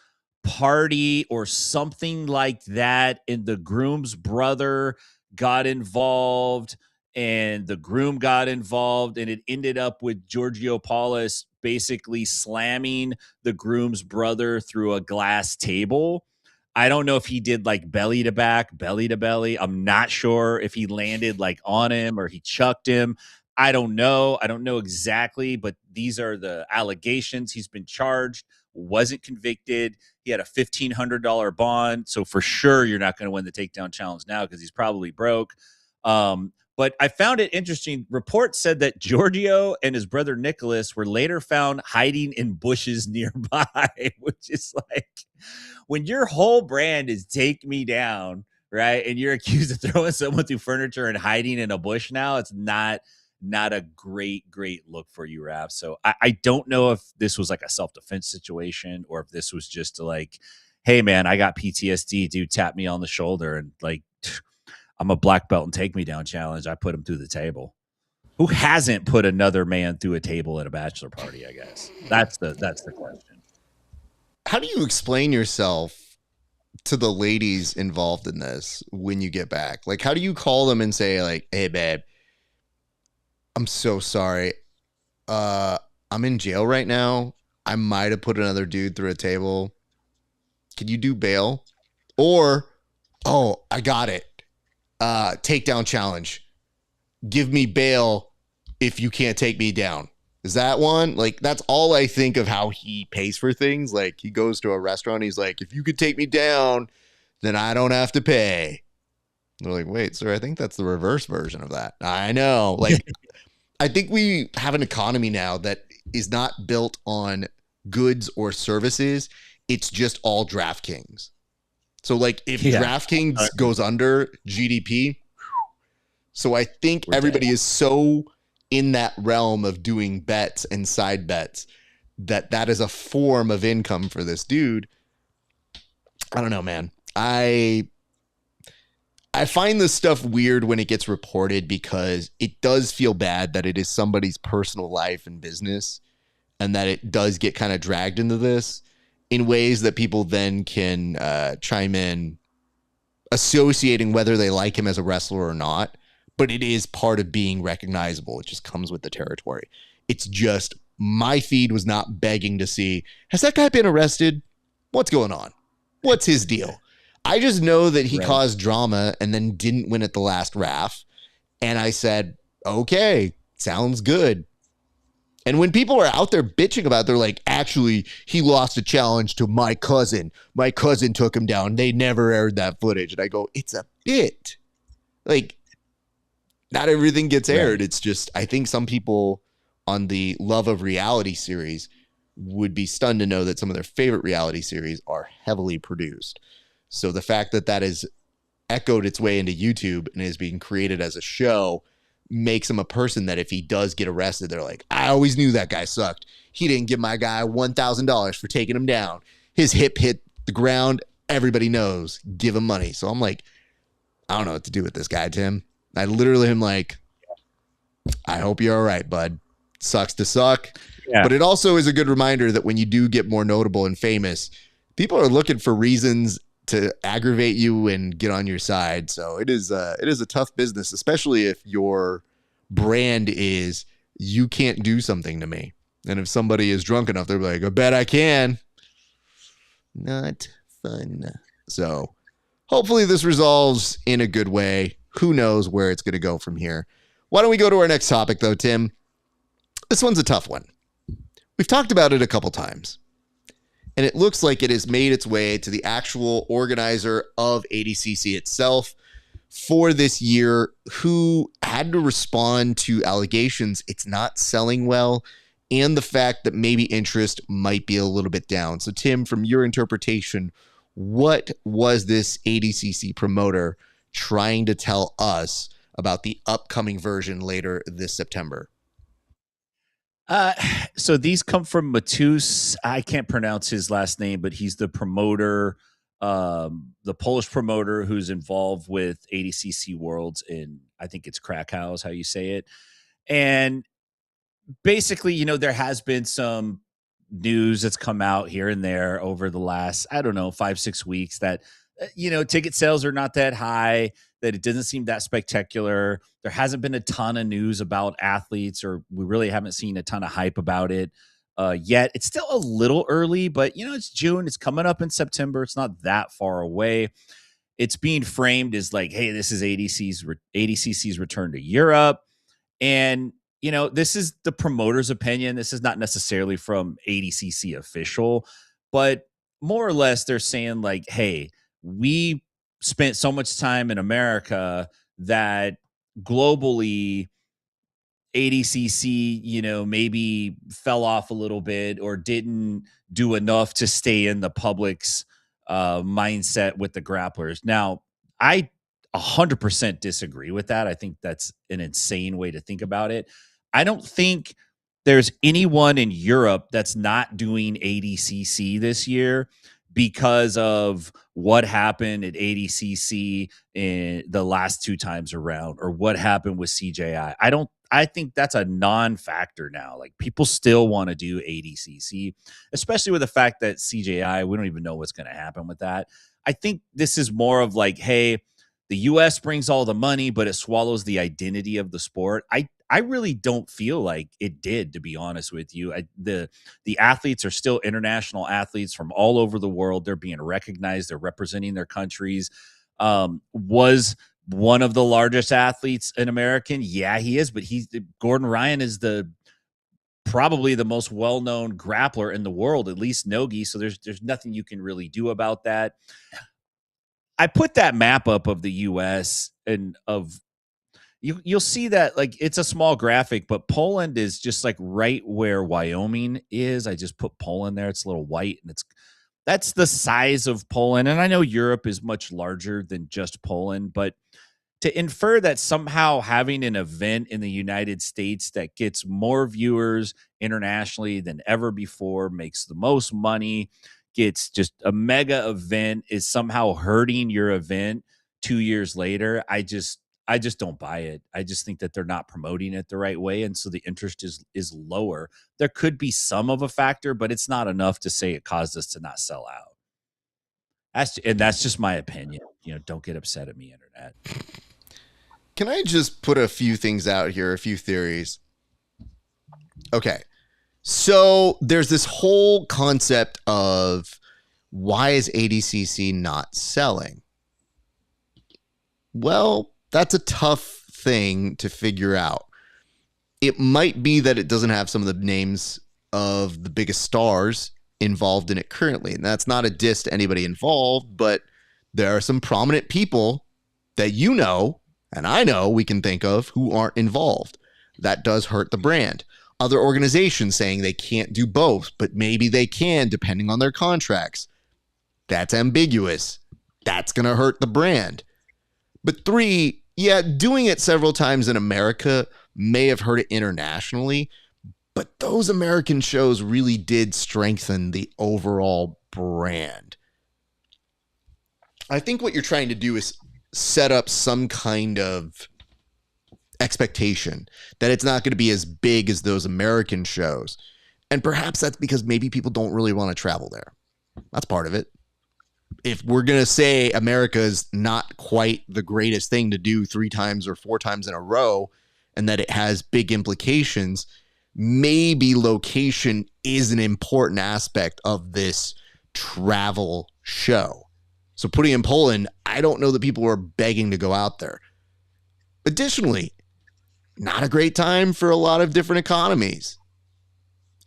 party or something like that, and the groom's brother got involved. And the groom got involved, and it ended up with Giorgio Poulos basically slamming the groom's brother through a glass table. I don't know if he did like belly to back, belly to belly. I'm not sure if he landed like on him or he chucked him. I don't know. I don't know exactly, but these are the allegations. He's been charged, wasn't convicted. He had a $1,500 bond. So for sure, you're not going to win the takedown challenge now because he's probably broke. But I found it interesting. Reports said that Giorgio and his brother Nicholas were later found hiding in bushes nearby, which is like when your whole brand is take me down, right? And you're accused of throwing someone through furniture and hiding in a bush now. It's not a great look for you, Raf. So I don't know if this was like a self-defense situation or if this was just like, hey, man, I got PTSD. Dude, tap me on the shoulder and like, I'm a black belt and take me down challenge. I put him through the table. Who hasn't put another man through a table at a bachelor party, I guess? That's the question. How do you explain yourself to the ladies involved in this when you get back? Like, how do you call them and say like, hey, babe, I'm so sorry. I'm in jail right now. I might have put another dude through a table. Could you do bail? Or, oh, I got it. Takedown challenge. Give me bail if you can't take me down. Is that one? Like, that's all I think of how he pays for things. Like, he goes to a restaurant. He's like, if you could take me down, then I don't have to pay. They're like, wait, sir, I think that's the reverse version of that. I know. Like, I think we have an economy now that is not built on goods or services. It's just all DraftKings. So, like, if DraftKings goes under GDP, so I think everybody is so in that realm of doing bets and side bets that is a form of income for this dude. I don't know, man. I find this stuff weird when it gets reported because it does feel bad that it is somebody's personal life and business and that it does get kind of dragged into this in ways that people then can chime in, associating whether they like him as a wrestler or not. But it is part of being recognizable. It just comes with the territory. It's just my feed was not begging to see, has that guy been arrested? What's going on? What's his deal? I just know that he caused drama and then didn't win at the last RAF. And I said, okay, sounds good. And when people are out there bitching about it, they're like, actually, he lost a challenge to my cousin. My cousin took him down. They never aired that footage. And I go, it's a bit. Like, not everything gets aired. It's just, I think some people on the love of reality series would be stunned to know that some of their favorite reality series are heavily produced. So the fact that that has echoed its way into YouTube and is being created as a show makes him a person that if he does get arrested, they're like, I always knew that guy sucked. He didn't give my guy $1,000 for taking him down. His hip hit the ground. Everybody knows. Give him money. So I'm like, I don't know what to do with this guy, Tim. I literally am like, I hope you're all right, bud. Sucks to suck. Yeah. But it also is a good reminder that when you do get more notable and famous, people are looking for reasons to aggravate you and get on your side. So it is a tough business, especially if your brand is you can't do something to me. And if somebody is drunk enough, they're like, I bet I can. Not fun. So hopefully this resolves in a good way. Who knows where it's going to go from here. Why don't we go to our next topic, though, Tim? This one's a tough one. We've talked about it a couple times, and it looks like it has made its way to the actual organizer of ADCC itself for this year, who had to respond to allegations it's not selling well and the fact that maybe interest might be a little bit down. So, Tim, from your interpretation, what was this ADCC promoter trying to tell us about the upcoming version later this September? So these come from Matus. I can't pronounce his last name, but he's the promoter, the Polish promoter who's involved with ADCC Worlds in, I think it's Krakow is how you say it. And basically, you know, there has been some news that's come out here and there over the last, 5-6 weeks that, ticket sales are not that high, that it doesn't seem that spectacular. There hasn't been a ton of news about athletes, or we really haven't seen a ton of hype about it yet. It's still a little early, but, it's June. It's coming up in September. It's not that far away. It's being framed as like, hey, this is ADCC's return to Europe. And, this is the promoter's opinion. This is not necessarily from ADCC official, but more or less they're saying like, hey, we spent so much time in America that globally ADCC, maybe fell off a little bit or didn't do enough to stay in the public's mindset with the grapplers. Now, I 100% disagree with that. I think that's an insane way to think about it. I don't think there's anyone in Europe that's not doing ADCC this year because of what happened at ADCC in the last 2 times around, or what happened with CJI. I think that's a non-factor now. Like, people still want to do ADCC, especially with the fact that CJI, we don't even know what's going to happen with that. I think this is more of like, hey, the US brings all the money, but it swallows the identity of the sport. I really don't feel like it did, to be honest with you. The athletes are still international athletes from all over the world. They're being recognized. They're representing their countries. Was one of the largest athletes an American? Yeah, he is. But Gordon Ryan is probably the most well-known grappler in the world, at least nogi. So there's nothing you can really do about that. I put that map up of the U.S. and of you'll see that, like, it's a small graphic, but Poland is just like right where Wyoming is. I just put Poland there. It's a little white, and that's the size of Poland. And I know Europe is much larger than just Poland, but to infer that somehow having an event in the United States that gets more viewers internationally than ever before, makes the most money, gets just a mega event, is somehow hurting your event 2 years later, I just don't buy it. I just think that they're not promoting it the right way, and so the interest is lower. There could be some of a factor, but it's not enough to say it caused us to not sell out. That's just my opinion. Don't get upset at me, internet. Can I just put a few things out here, a few theories? Okay. So there's this whole concept of, why is ADCC not selling? Well, that's a tough thing to figure out. It might be that it doesn't have some of the names of the biggest stars involved in it currently. And that's not a diss to anybody involved, but there are some prominent people that and I know we can think of who aren't involved. That does hurt the brand. Other organizations saying they can't do both, but maybe they can depending on their contracts. That's ambiguous. That's going to hurt the brand. But 3, Yeah, doing it several times in America may have hurt it internationally, but those American shows really did strengthen the overall brand. I think what you're trying to do is set up some kind of expectation that it's not going to be as big as those American shows. And perhaps that's because maybe people don't really want to travel there. That's part of it. If we're going to say America is not quite the greatest thing to do 3 times or 4 times in a row, and that it has big implications, maybe location is an important aspect of this travel show. So putting in Poland, I don't know that people are begging to go out there. Additionally, not a great time for a lot of different economies.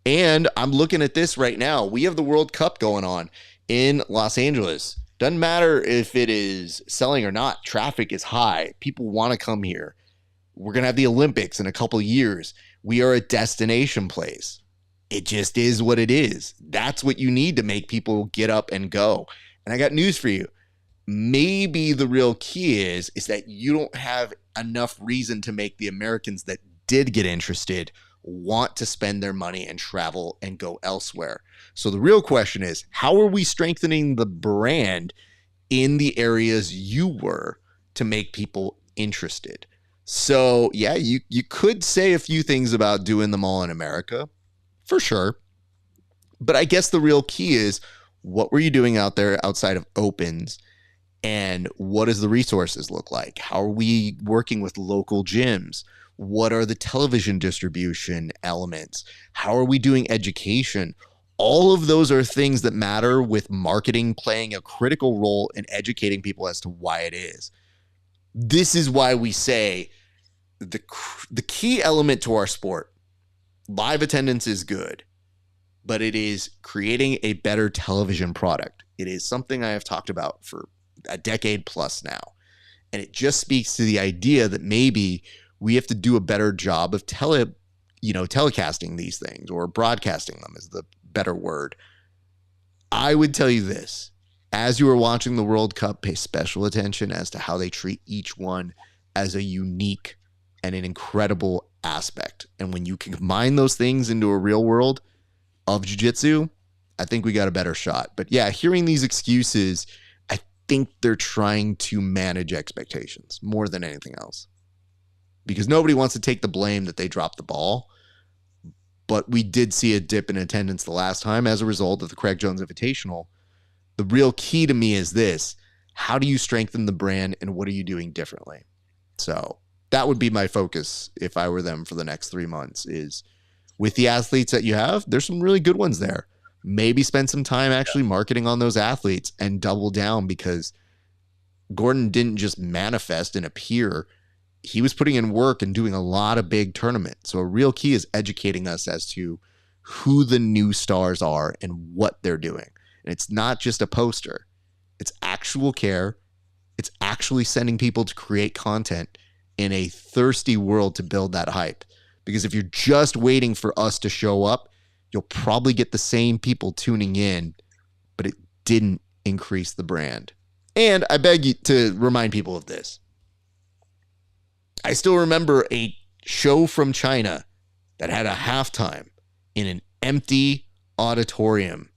And I'm looking at this right now. We have the World Cup going on in Los Angeles. Doesn't matter if it is selling or not. Traffic is high. People want to come here. We're going to have the Olympics in a couple of years. We are a destination place. It just is what it is. That's what you need to make people get up and go. And I got news for you. Maybe the real key is that you don't have enough reason to make the Americans that did get interested want to spend their money and travel and go elsewhere. So the real question is, how are we strengthening the brand in the areas you were to make people interested? So yeah, you could say a few things about doing them all in America, for sure. But I guess the real key is, what were you doing out there outside of opens? And what does the resources look like? How are we working with local gyms? What are the television distribution elements? How are we doing education? All of those are things that matter, with marketing playing a critical role in educating people as to why it is. This is why we say the key element to our sport, live attendance is good, but it is creating a better television product. It is something I have talked about for a decade plus now. And it just speaks to the idea that maybe we have to do a better job of telecasting these things, or broadcasting them is the better word. I would tell you this: as you are watching the World Cup, pay special attention as to how they treat each one as a unique and an incredible aspect. And when you can combine those things into a real world of jiu-jitsu, I think we got a better shot. But yeah, hearing these excuses, I think they're trying to manage expectations more than anything else, because nobody wants to take the blame that they dropped the ball. But we did see a dip in attendance the last time as a result of the Craig Jones Invitational. The real key to me is this: how do you strengthen the brand, and what are you doing differently? So that would be my focus if I were them for the next 3 months, is with the athletes that you have, there's some really good ones there. Maybe spend some time actually marketing on those athletes and double down, because Gordon didn't just manifest and appear. He was putting in work and doing a lot of big tournaments. So a real key is educating us as to who the new stars are and what they're doing. And it's not just a poster. It's actual care. It's actually sending people to create content in a thirsty world to build that hype. Because if you're just waiting for us to show up, you'll probably get the same people tuning in, but it didn't increase the brand. And I beg you to remind people of this. I still remember a show from China that had a halftime in an empty auditorium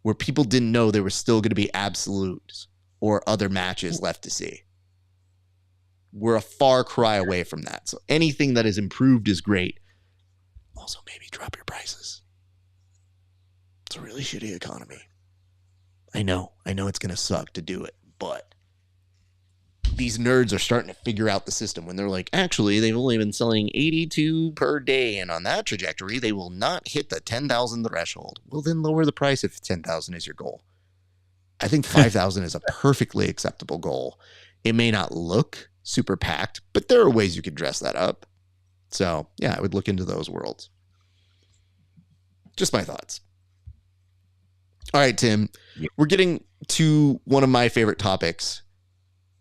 where people didn't know there was still going to be absolutes or other matches left to see. We're a far cry away from that. So anything that is improved is great. Also, maybe drop your prices. It's a really shitty economy. I know it's going to suck to do it, but these nerds are starting to figure out the system when they're like, actually, they've only been selling 82 per day, and on that trajectory, they will not hit the 10,000 threshold. Well, then lower the price if 10,000 is your goal. I think 5,000 is a perfectly acceptable goal. It may not look super packed, but there are ways you could dress that up. So, yeah, I would look into those worlds. Just my thoughts. All right, Tim, we're getting to one of my favorite topics.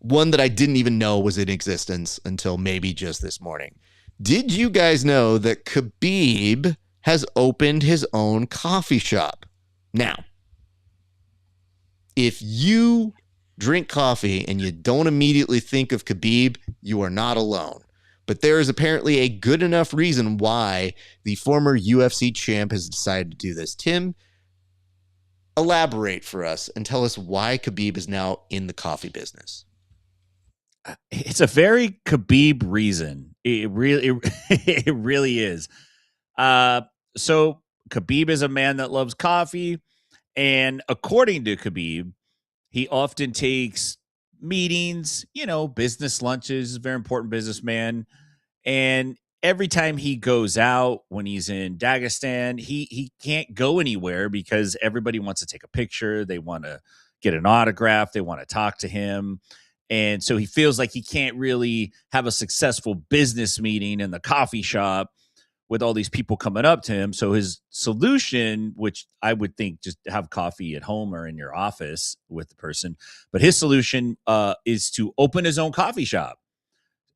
One that I didn't even know was in existence until maybe just this morning. Did you guys know that Khabib has opened his own coffee shop? Now, if you drink coffee and you don't immediately think of Khabib, you are not alone. But there is apparently a good enough reason why the former UFC champ has decided to do this. Tim, elaborate for us and tell us why Khabib is now in the coffee business. It's a very Khabib reason. It really is. So Khabib is a man that loves coffee, and according to Khabib, he often takes meetings, business lunches, very important businessman. And every time he goes out, when he's in Dagestan, he can't go anywhere because everybody wants to take a picture. They want to get an autograph. They want to talk to him. And so he feels like he can't really have a successful business meeting in the coffee shop with all these people coming up to him. So his solution, which I would think just have coffee at home or in your office with the person, but his solution is to open his own coffee shop.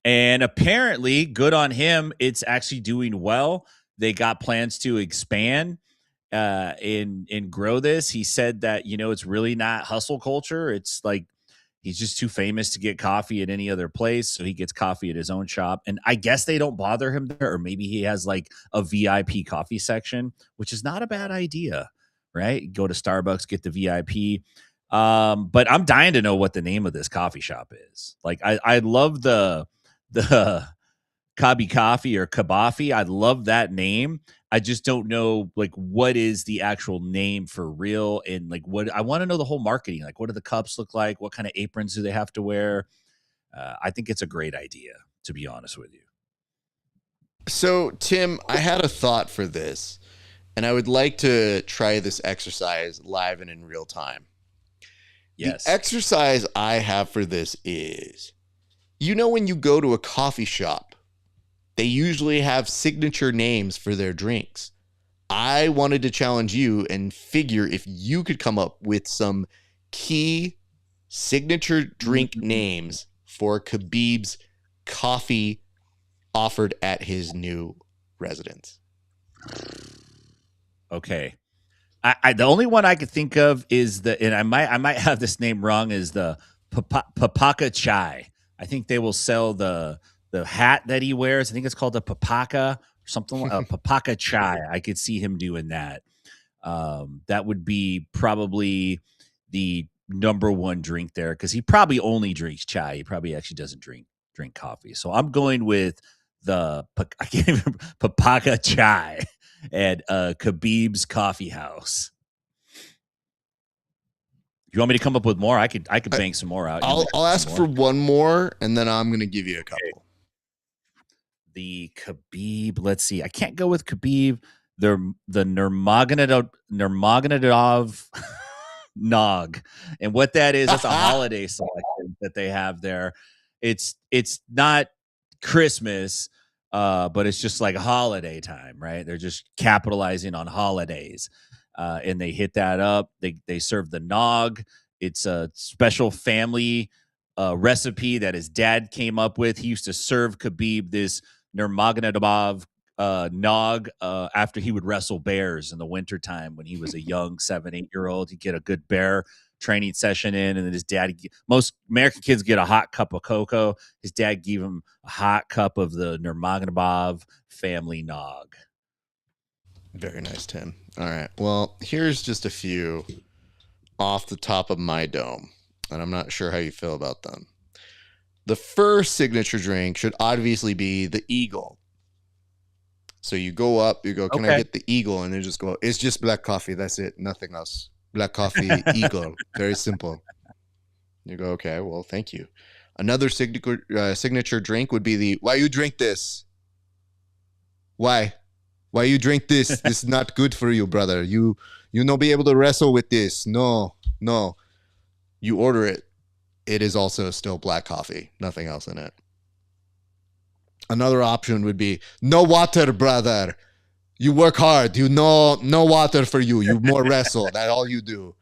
And apparently, good on him, it's actually doing well. They got plans to expand and grow this. He said that, it's really not hustle culture. It's like he's just too famous to get coffee at any other place. So he gets coffee at his own shop. And I guess they don't bother him there. Or maybe he has like a VIP coffee section, which is not a bad idea, right? Go to Starbucks, get the VIP. But I'm dying to know what the name of this coffee shop is. Like, I love the Kabi Coffee or KHABOFFEE. I love that name. I just don't know, like, what is the actual name for real? And like, what I want to know the whole marketing. Like, what do the cups look like? What kind of aprons do they have to wear? I think it's a great idea, to be honest with you. So, Tim, I had a thought for this, and I would like to try this exercise live and in real time. Yes. The exercise I have for this is, when you go to a coffee shop, they usually have signature names for their drinks. I wanted to challenge you and figure if you could come up with some key signature drink names for Khabib's coffee offered at his new residence. Okay. The only one I could think of is and I might have this name wrong, is the Papaka Chai. I think they will sell the hat that he wears. I think it's called the Papaka or something like Papaka Chai. I could see him doing that. That would be probably the number one drink there, because he probably only drinks chai. He probably actually doesn't drink coffee. So I'm going with the Papaka Chai at Khabib's Coffee House. You want me to come up with more? I could bang some more out. I'll ask for one more, and then I'm going to give you a couple. Okay. The Khabib, let's see. I can't go with Khabib. The Nurmagomedov Nog. And what that is, that's a holiday selection that they have there. It's not Christmas, but it's just like a holiday time, right? They're just capitalizing on holidays. And they hit that up. They serve the nog. It's a special family recipe that his dad came up with. He used to serve Khabib this Nurmagomedov nog after he would wrestle bears in the wintertime when he was a young 7-8-year-old. He'd get a good bear training session in, and then his dad, most American kids get a hot cup of cocoa. His dad gave him a hot cup of the Nurmagomedov family nog. Very nice, Tim. All right. Well, here's just a few off the top of my dome, and I'm not sure how you feel about them. The first signature drink should obviously be the Eagle. So you go up, you go, can I get the Eagle? And they just go, it's just black coffee. That's it. Nothing else. Black coffee, Eagle. Very simple. You go, okay, well, thank you. Another signature drink would be the, why you drink this? Why you drink this? This is not good for you, brother. You not be able to wrestle with this. No. You order it. It is also still black coffee. Nothing else in it. Another option would be, no water, brother. You work hard. You know, no water for you. You more wrestle. That's all you do.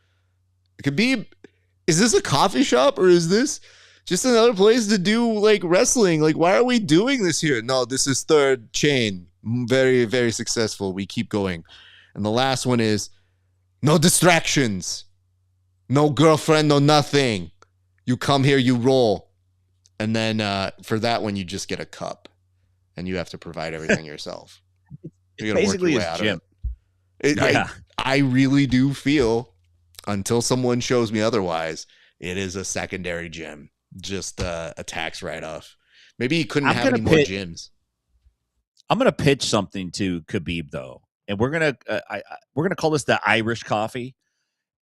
Khabib, is this a coffee shop or is this just another place to do like wrestling? Like, why are we doing this here? No, this is third chain. Very, very successful. We keep going. And the last one is no distractions. No girlfriend, no nothing. You come here, you roll. And then for that one, you just get a cup. And you have to provide everything yourself. You gotta Basically work your way his out gym. of it. Yeah. I really do feel, until someone shows me otherwise, it is a secondary gym. Just a tax write-off. Maybe he couldn't have any more gyms. I'm gonna pitch something to Khabib though, and we're gonna call this the Irish coffee,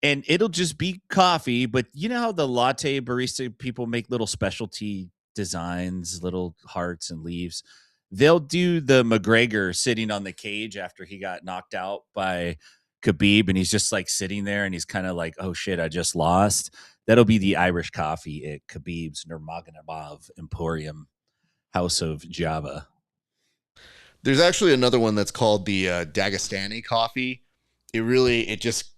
and it'll just be coffee. But you know how the latte barista people make little specialty designs, little hearts and leaves. They'll do the McGregor sitting on the cage after he got knocked out by Khabib, and he's just like sitting there, and he's kind of like, "Oh shit, I just lost." That'll be the Irish coffee at Khabib's Nurmagomedov Emporium, House of Java. There's actually another one that's called the Dagestani coffee. It just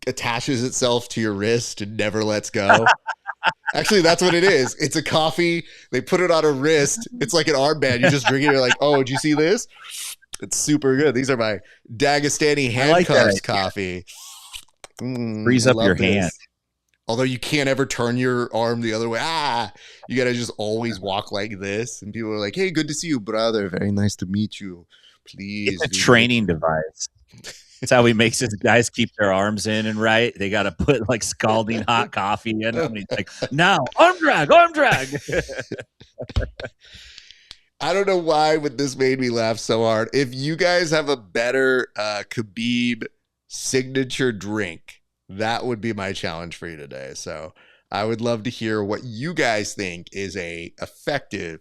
attaches itself to your wrist and never lets go. Actually, that's what it is. It's a coffee. They put it on a wrist. It's like an armband. You just drink it. You're like, oh, did you see this? It's super good. These are my Dagestani handcuffs coffee. Freeze up your hand. Although you can't ever turn your arm the other way. You got to just always walk like this. And people are like, hey, good to see you, brother. Very nice to meet you. Please. It's a training device. That's how he makes his guys keep their arms in and right. They got to put like scalding hot coffee in them. He's like, now, arm drag. I don't know why, but this made me laugh so hard. If you guys have a better Khabib signature drink, that would be my challenge for you today. So I would love to hear what you guys think is a effective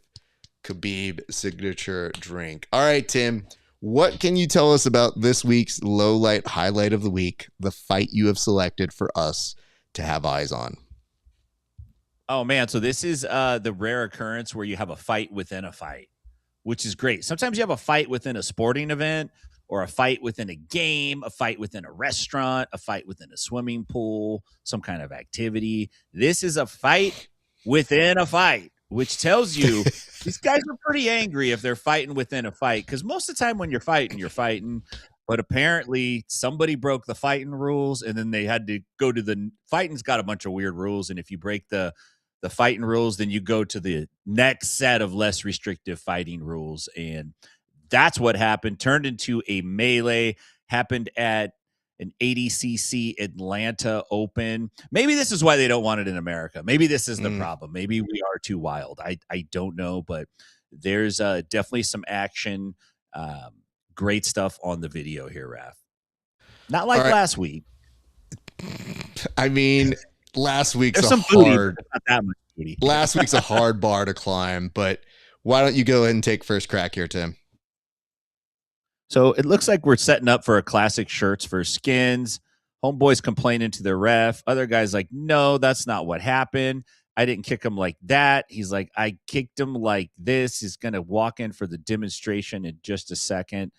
Khabib signature drink. All right, Tim, what can you tell us about this week's low light highlight of the week, the fight you have selected for us to have eyes on? Oh, man. So this is the rare occurrence where you have a fight within a fight, which is great. Sometimes you have a fight within a sporting event, or a fight within a game, a fight within a restaurant, a fight within a swimming pool, some kind of activity. This is a fight within a fight, which tells you these guys are pretty angry if they're fighting within a fight, because most of the time when you're fighting. But apparently somebody broke the fighting rules, and then they had to go to the fighting's got a bunch of weird rules. And if you break the fighting rules, then you go to the next set of less restrictive fighting rules. And that's what happened. Turned into a melee. Happened at an ADCC Atlanta Open. Maybe this is why they don't want it in America. Maybe this is the problem. Maybe we are too wild. I don't know, but there's definitely some action. Great stuff on the video here, Raf. Not like last week. I mean, last week's There's a hard. Not that much booty. Last week's a hard bar to climb, but why don't you go ahead and take first crack here, Tim? So it looks like we're setting up for a classic shirts for skins. Homeboys complaining to the ref. Other guys like, no, that's not what happened. I didn't kick him like that. He's like, I kicked him like this. He's going to walk in for the demonstration in just a second.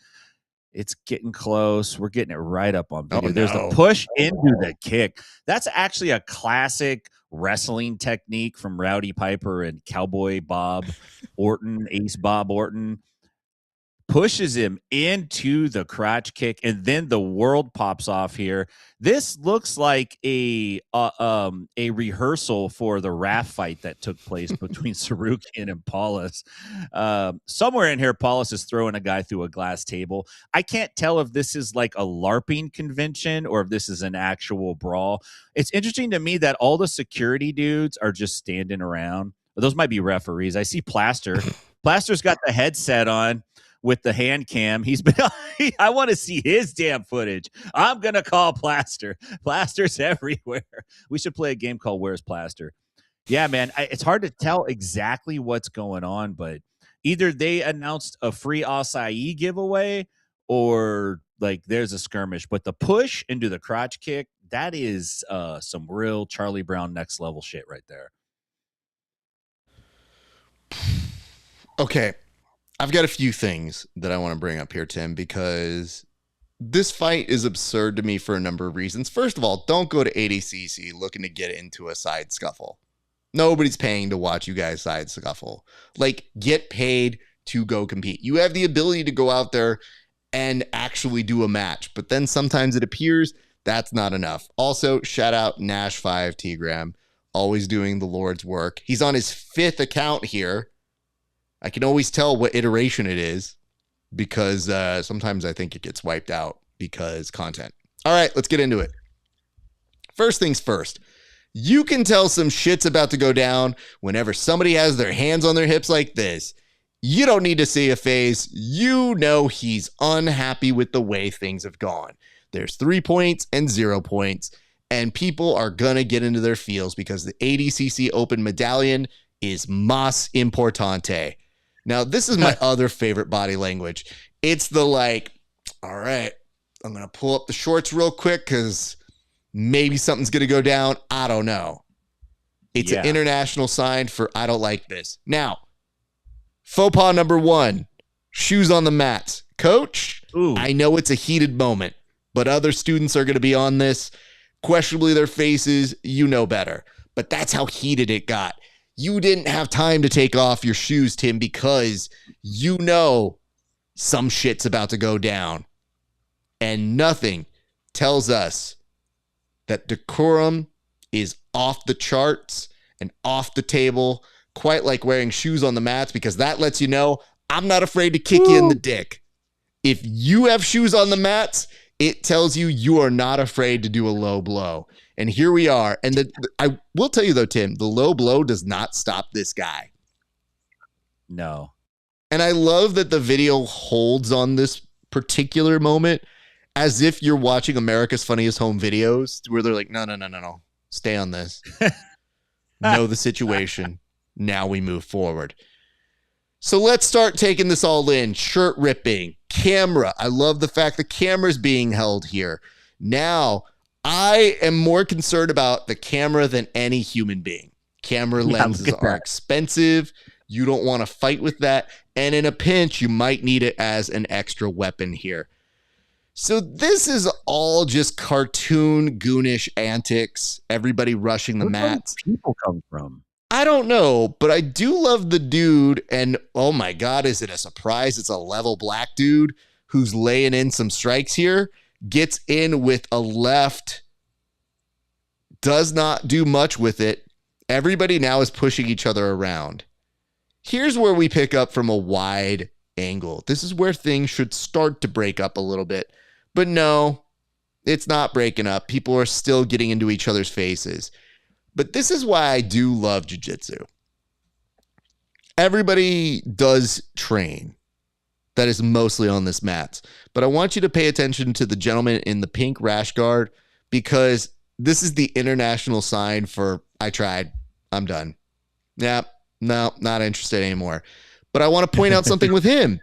It's getting close. We're getting it right up on video. There's the push into the kick. That's actually a classic wrestling technique from Rowdy Piper and Cowboy Bob Orton, Ace Bob Orton. Pushes him into the crotch kick, and then the world pops off here. This looks like a rehearsal for the RAF fight that took place between Sarukian and Paulus. Somewhere in here, Paulus is throwing a guy through a glass table. I can't tell if this is like a LARPing convention or if this is an actual brawl. It's interesting to me that all the security dudes are just standing around. Those might be referees. I see Plaster. Plaster's got the headset on with the hand cam. He's been, I want to see his damn footage. I'm going to call Plaster. Plaster's everywhere. We should play a game called Where's Plaster? Yeah, man. It's hard to tell exactly what's going on, but either they announced a free acai giveaway or like there's a skirmish. But the push into the crotch kick, that is some real Charlie Brown next level shit right there. Okay. I've got a few things that I want to bring up here, Tim, because this fight is absurd to me for a number of reasons. First of all, don't go to ADCC looking to get into a side scuffle. Nobody's paying to watch you guys side scuffle. Like, get paid to go compete. You have the ability to go out there and actually do a match, but then sometimes it appears that's not enough. Also, shout out Nash5 T-Gram. always doing the Lord's work. He's on his 5th account here. I can always tell what iteration it is because sometimes I think it gets wiped out because content. All right, let's get into it. First things first. You can tell some shit's about to go down whenever somebody has their hands on their hips like this. You don't need to see a face. You know he's unhappy with the way things have gone. There's 3 points and 0 points, and people are going to get into their feels because the ADCC Open medallion is más importante. Now, this is my other favorite body language. It's the like, all right, I'm going to pull up the shorts real quick because maybe something's going to go down. I don't know. It's an international sign for I don't like this. Now, faux pas number 1, shoes on the mats. Coach, I know it's a heated moment, but other students are going to be on this. Questionably their faces, you know better. But that's how heated it got. You didn't have time to take off your shoes, Tim, because you know some shit's about to go down. And nothing tells us that decorum is off the charts and off the table, quite like wearing shoes on the mats, because that lets you know I'm not afraid to kick you in the dick. If you have shoes on the mats, it tells you you are not afraid to do a low blow. And here we are. And I will tell you, though, Tim, the low blow does not stop this guy. No. And I love that the video holds on this particular moment as if you're watching America's Funniest Home Videos, where they're like, no. Stay on this. Know the situation. Now we move forward. So let's start taking this all in. Shirt ripping, camera. I love the fact the camera's being held here. Now, I am more concerned about the camera than any human being. Camera lenses are expensive. You don't want to fight with that. And in a pinch, you might need it as an extra weapon here. So this is all just cartoon, goonish antics. Everybody rushing the mats. Where do people come from? I don't know, but I do love the dude. And oh my God, is it a surprise? It's a level black dude who's laying in some strikes here. Gets in with a left. Does not do much with it. Everybody now is pushing each other around. Here's where we pick up from a wide angle. This is where things should start to break up a little bit. But no, it's not breaking up. People are still getting into each other's faces. But this is why I do love jiu-jitsu. Everybody does train. That is mostly on this mat. But I want you to pay attention to the gentleman in the pink rash guard, because this is the international sign for I tried. I'm done. Yeah, no, not interested anymore. But I want to point out something with him.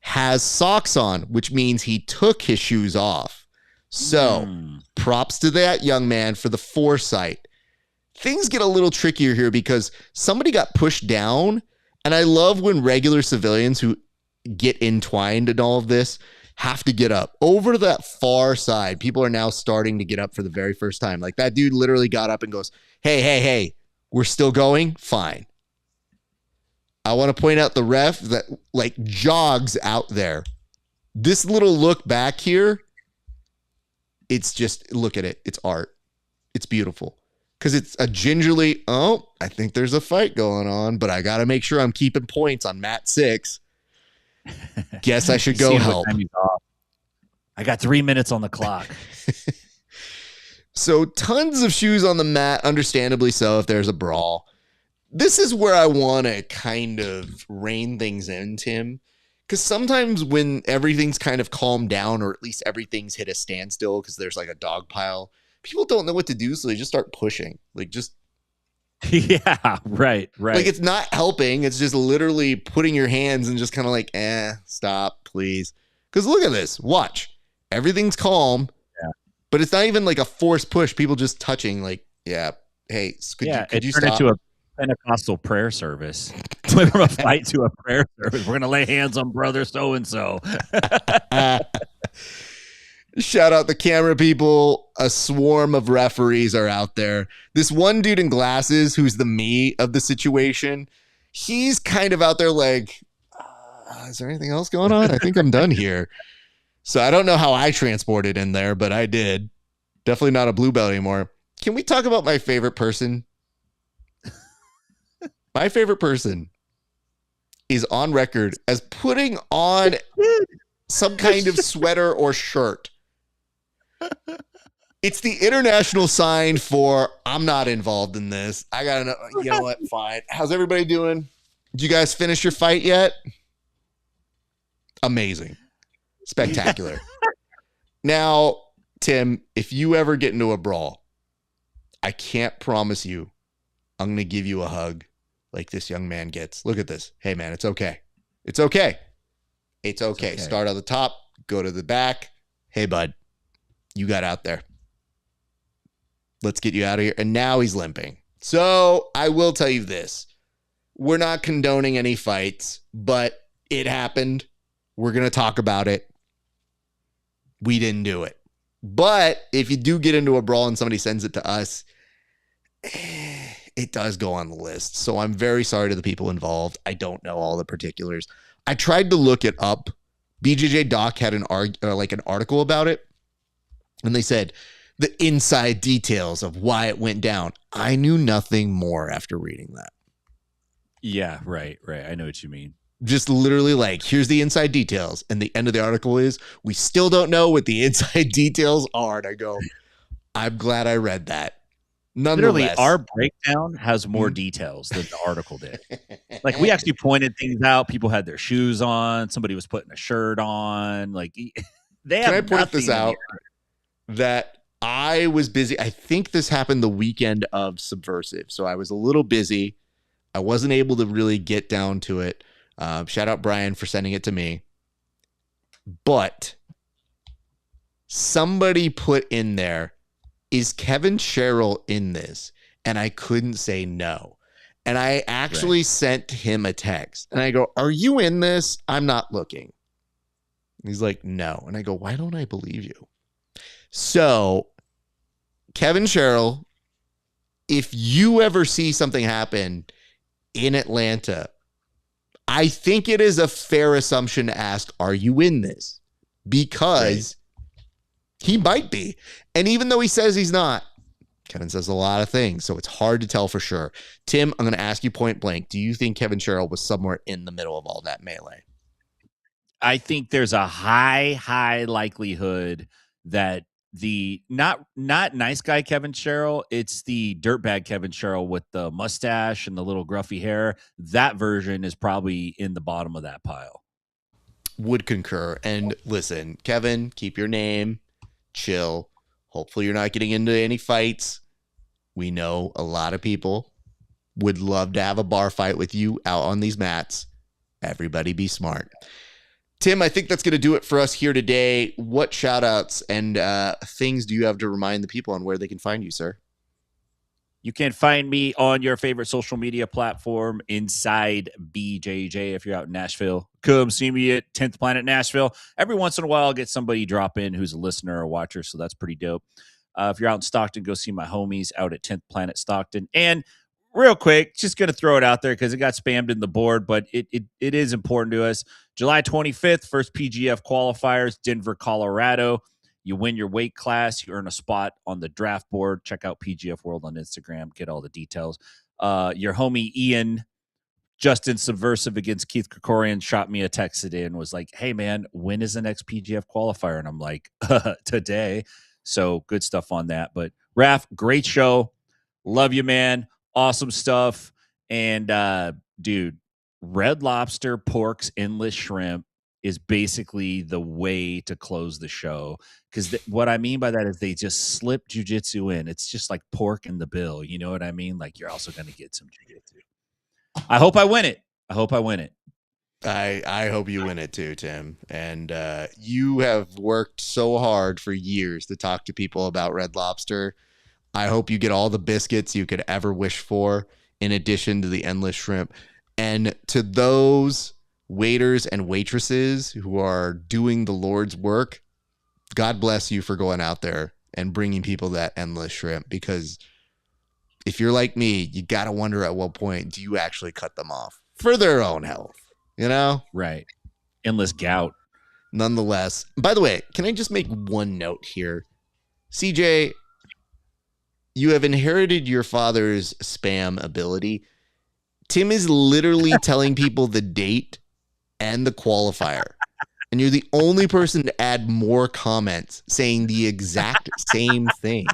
Has socks on, which means he took his shoes off. So props to that young man for the foresight. Things get a little trickier here because somebody got pushed down. And I love when regular civilians who get entwined in all of this have to get up. Over to that far side, people are now starting to get up for the very first time. Like that dude literally got up and goes, hey, we're still going? Fine. I want to point out the ref that like jogs out there. This little look back here, it's just, look at it. It's art. It's beautiful. Because it's a gingerly, I think there's a fight going on, but I got to make sure I'm keeping points on mat 6. Guess I should go help. I got 3 minutes on the clock. So tons of shoes on the mat, understandably so if there's a brawl. This is where I want to kind of rein things in, Tim. Because sometimes when everything's kind of calmed down, or at least everything's hit a standstill because there's like a dog pile, people don't know what to do, so they just start pushing. Like just... Yeah, right. Like it's not helping. It's just literally putting your hands and just kind of like, stop, please. Because look at this. Watch. Everything's calm, but it's not even like a forced push. People just touching like, hey, could you stop? Into a Pentecostal prayer service. Went from a fight to a prayer service. We're going to lay hands on brother so-and-so. Shout out the camera people. A swarm of referees are out there. This one dude in glasses who's the me of the situation, he's kind of out there like, is there anything else going on? I think I'm done here. So I don't know how I transported in there, but I did. Definitely not a blue belt anymore. Can we talk about my favorite person My favorite person is on record as putting on some kind of sweater or shirt. It's the international sign for I'm not involved in this. I gotta know. You know what? Fine. How's everybody doing? Did you guys finish your fight yet? Amazing. Spectacular. Now, Tim, if you ever get into a brawl, I can't promise you I'm going to give you a hug like this young man gets. Look at this. Hey, man, it's okay. It's okay. It's okay. Start on the top, go to the back. Hey, bud, you got out there. Let's get you out of here. And now he's limping. So I will tell you this. We're not condoning any fights, but it happened. We're going to talk about it. We didn't do it. But if you do get into a brawl and somebody sends it to us, it does go on the list. So I'm very sorry to the people involved. I don't know all the particulars. I tried to look it up. BJJ Doc had an article about it, and they said the inside details of why it went down. I knew nothing more after reading that. Yeah, right. I know what you mean. Just literally like, here's the inside details. And the end of the article is, we still don't know what the inside details are. And I go, I'm glad I read that. Nonetheless, literally, our breakdown has more details than the article did. Like, we actually pointed things out. People had their shoes on. Somebody was putting a shirt on. Like, they have. Can I point this out? That I was busy. I think this happened the weekend of Subversive. So I was a little busy. I wasn't able to really get down to it. Shout out Brian for sending it to me. But somebody put in there, is Kevin Sherrill in this? And I couldn't say no. And I actually sent him a text. And I go, are you in this? I'm not looking. And he's like, no. And I go, why don't I believe you? So Kevin Sherrill, if you ever see something happen in Atlanta, I think it is a fair assumption to ask, are you in this? Because he might be. And even though he says he's not, Kevin says a lot of things, so it's hard to tell for sure. Tim, I'm going to ask you point blank. Do you think Kevin Sherrill was somewhere in the middle of all that melee? I think there's a high likelihood that the not nice guy Kevin Sherrill, it's the dirtbag Kevin Sherrill with the mustache and the little gruffy hair. That version is probably in the bottom of that pile. Would concur. And listen, Kevin, keep your name, chill. Hopefully you're not getting into any fights. We know a lot of people would love to have a bar fight with you out on these mats. Everybody be smart. Tim, I think that's going to do it for us here today. What shout outs and things do you have to remind the people on where they can find you, sir? You can find me on your favorite social media platform, Inside BJJ. If you're out in Nashville, come see me at 10th Planet Nashville. Every once in a while, I'll get somebody drop in who's a listener or watcher, so that's pretty dope. If you're out in Stockton, go see my homies out at 10th Planet Stockton. And real quick, just going to throw it out there because it got spammed in the board, but it is important to us. July 25th, first PGF qualifiers, Denver, Colorado. You win your weight class. You earn a spot on the draft board. Check out PGF World on Instagram. Get all the details. Your homie Ian, Justin Subversive against Keith Krikorian, shot me a text today and was like, hey, man, when is the next PGF qualifier? And I'm like, today. So good stuff on that. But Raf, great show. Love you, man. Awesome stuff. And, dude, Red Lobster, Pork's Endless Shrimp is basically the way to close the show. Because what I mean by that is they just slip jiu-jitsu in. It's just like pork in the bill. You know what I mean? Like, you're also going to get some jiu-jitsu. I hope I win it. I hope you win it too, Tim. And you have worked so hard for years to talk to people about Red Lobster. I hope you get all the biscuits you could ever wish for, in addition to the endless shrimp. And to those waiters and waitresses who are doing the Lord's work, God bless you for going out there and bringing people that endless shrimp. Because if you're like me, you got to wonder at what point do you actually cut them off for their own health, you know? Right. Endless gout. Nonetheless, by the way, can I just make one note here? CJ, you have inherited your father's spam ability. Tim is literally telling people the date and the qualifier. And you're the only person to add more comments saying the exact same thing.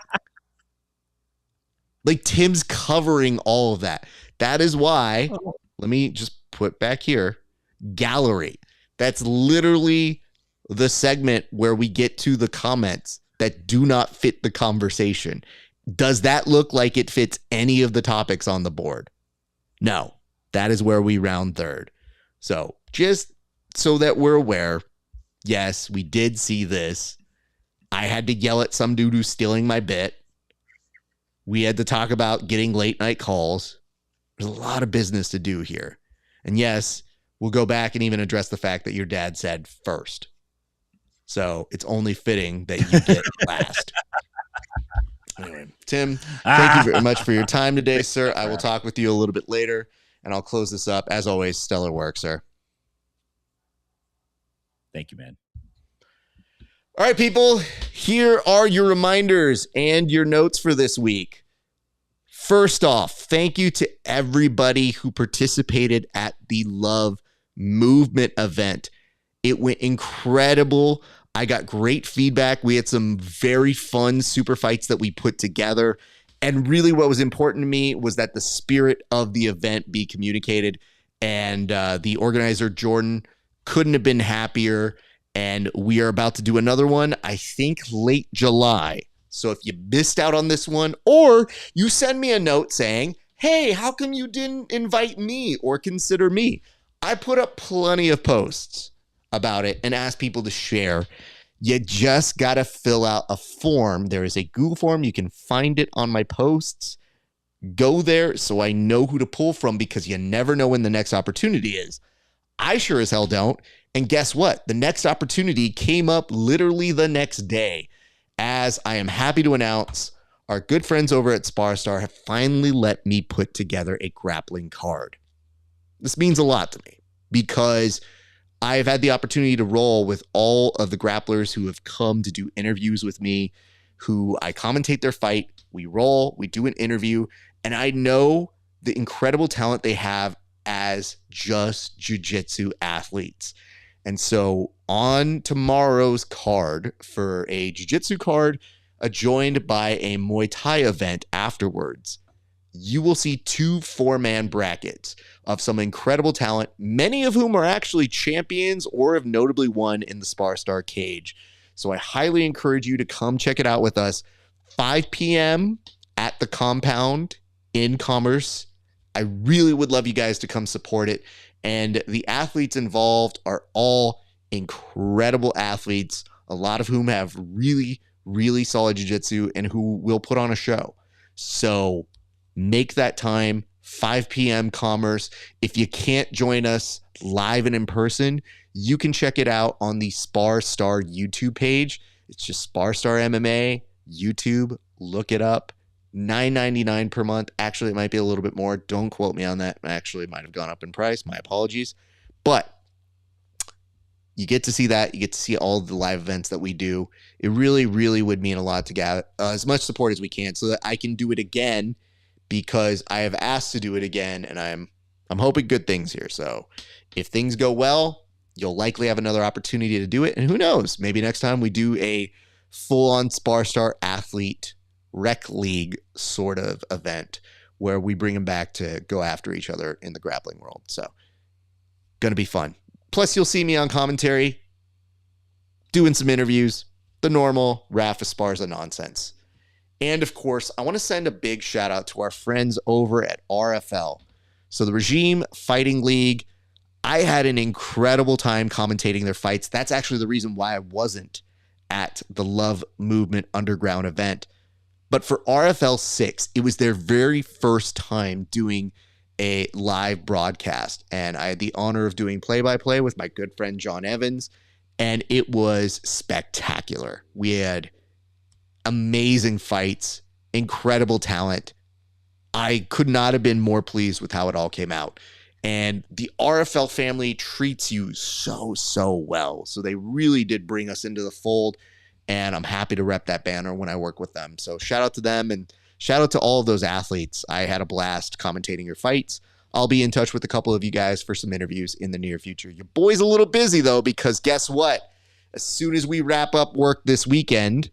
Like, Tim's covering all of that. That is why, let me just put back here, gallery. That's literally the segment where we get to the comments that do not fit the conversation. Does that look like it fits any of the topics on the board? No, that is where we round third. So just so that we're aware, yes, we did see this. I had to yell at some dude who's stealing my bit. We had to talk about getting late night calls. There's a lot of business to do here. And yes, we'll go back and even address the fact that your dad said first. So it's only fitting that you get last. Anyway, Tim, thank you very much for your time today, sir. I will talk with you a little bit later, and I'll close this up. As always, stellar work, sir. Thank you, man. All right, people, here are your reminders and your notes for this week. First off, thank you to everybody who participated at the Love Movement event. It went incredible. I got great feedback. We had some very fun super fights that we put together. And really what was important to me was that the spirit of the event be communicated. And the organizer, Jordan, couldn't have been happier. And we are about to do another one, I think late July. So if you missed out on this one, or you send me a note saying, hey, how come you didn't invite me or consider me? I put up plenty of posts about it and ask people to share. You just got to fill out a form. There is a Google form. You can find it on my posts. Go there so I know who to pull from, because you never know when the next opportunity is. I sure as hell don't. And guess what? The next opportunity came up literally the next day, as I am happy to announce our good friends over at SparStar have finally let me put together a grappling card. This means a lot to me because I've had the opportunity to roll with all of the grapplers who have come to do interviews with me, who I commentate their fight. We roll, we do an interview, and I know the incredible talent they have as just jiu-jitsu athletes. And so on tomorrow's card, for a jiu-jitsu card joined by a Muay Thai event afterwards, you will see 2 4-man brackets of some incredible talent, many of whom are actually champions or have notably won in the SparStar cage. So I highly encourage you to come check it out with us. 5 p.m. at the compound in Commerce. I really would love you guys to come support it. And the athletes involved are all incredible athletes, a lot of whom have really, really solid jiu-jitsu and who will put on a show. So make that time, 5 p.m. Commerce. If you can't join us live and in person, you can check it out on the SparStar YouTube page. It's just SparStar MMA, YouTube. Look it up. $9.99 per month. Actually, it might be a little bit more. Don't quote me on that. Actually, it might have gone up in price. My apologies. But you get to see that. You get to see all the live events that we do. It really, really would mean a lot to gather as much support as we can so that I can do it again, because I have asked to do it again, and I'm hoping good things here. So if things go well, you'll likely have another opportunity to do it. And who knows, maybe next time we do a full-on SparStar athlete rec league sort of event where we bring them back to go after each other in the grappling world. So going to be fun. Plus, you'll see me on commentary doing some interviews, the normal RAFA ESPARZA nonsense. And of course, I want to send a big shout out to our friends over at RFL. So the Regime Fighting League, I had an incredible time commentating their fights. That's actually the reason why I wasn't at the Love Movement Underground event. But for RFL 6, it was their very first time doing a live broadcast. And I had the honor of doing play-by-play with my good friend John Evans. And it was spectacular. We had amazing fights, incredible talent. I could not have been more pleased with how it all came out. And the RFL family treats you so, so well. So they really did bring us into the fold. And I'm happy to rep that banner when I work with them. So shout out to them and shout out to all of those athletes. I had a blast commentating your fights. I'll be in touch with a couple of you guys for some interviews in the near future. Your boy's a little busy, though, because guess what? As soon as we wrap up work this weekend,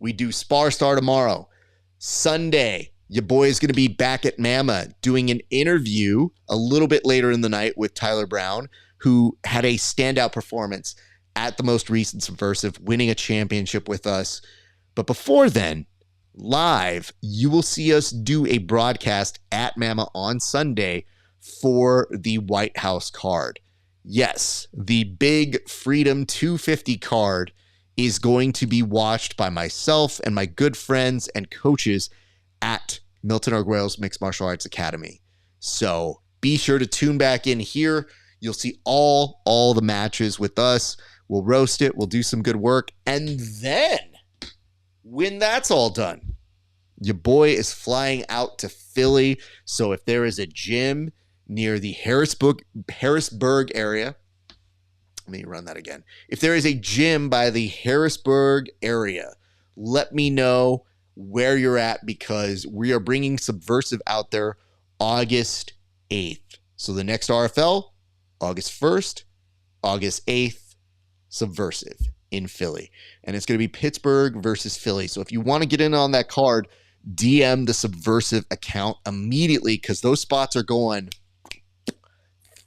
we do SparStar tomorrow. Sunday, your boy is going to be back at Mama doing an interview a little bit later in the night with Tyler Brown, who had a standout performance at the most recent Subversive, winning a championship with us. But before then, live, you will see us do a broadcast at Mama on Sunday for the White House card. Yes, the big Freedom 250 card is going to be watched by myself and my good friends and coaches at Milton Arguello's Mixed Martial Arts Academy. So be sure to tune back in here. You'll see all the matches with us. We'll roast it. We'll do some good work. And then, when that's all done, your boy is flying out to Philly. So if there is a gym near the Harrisburg area, let me run that again. If there is a gym by the Harrisburg area, let me know where you're at, because we are bringing Subversive out there August 8th. So the next RFL, August 1st, August 8th, Subversive in Philly. And it's going to be Pittsburgh versus Philly. So if you want to get in on that card, DM the Subversive account immediately, because those spots are going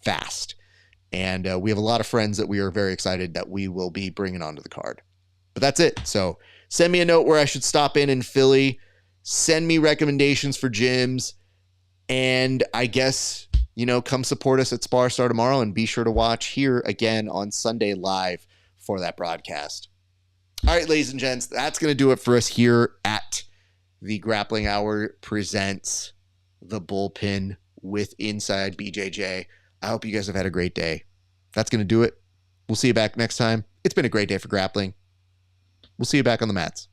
fast. And we have a lot of friends that we are very excited that we will be bringing onto the card. But that's it. So send me a note where I should stop in Philly. Send me recommendations for gyms. And I guess, come support us at SparStar tomorrow, and be sure to watch here again on Sunday live for that broadcast. All right, ladies and gents, that's going to do it for us here at the Grappling Hour presents the Bullpen with Inside BJJ. I hope you guys have had a great day. That's going to do it. We'll see you back next time. It's been a great day for grappling. We'll see you back on the mats.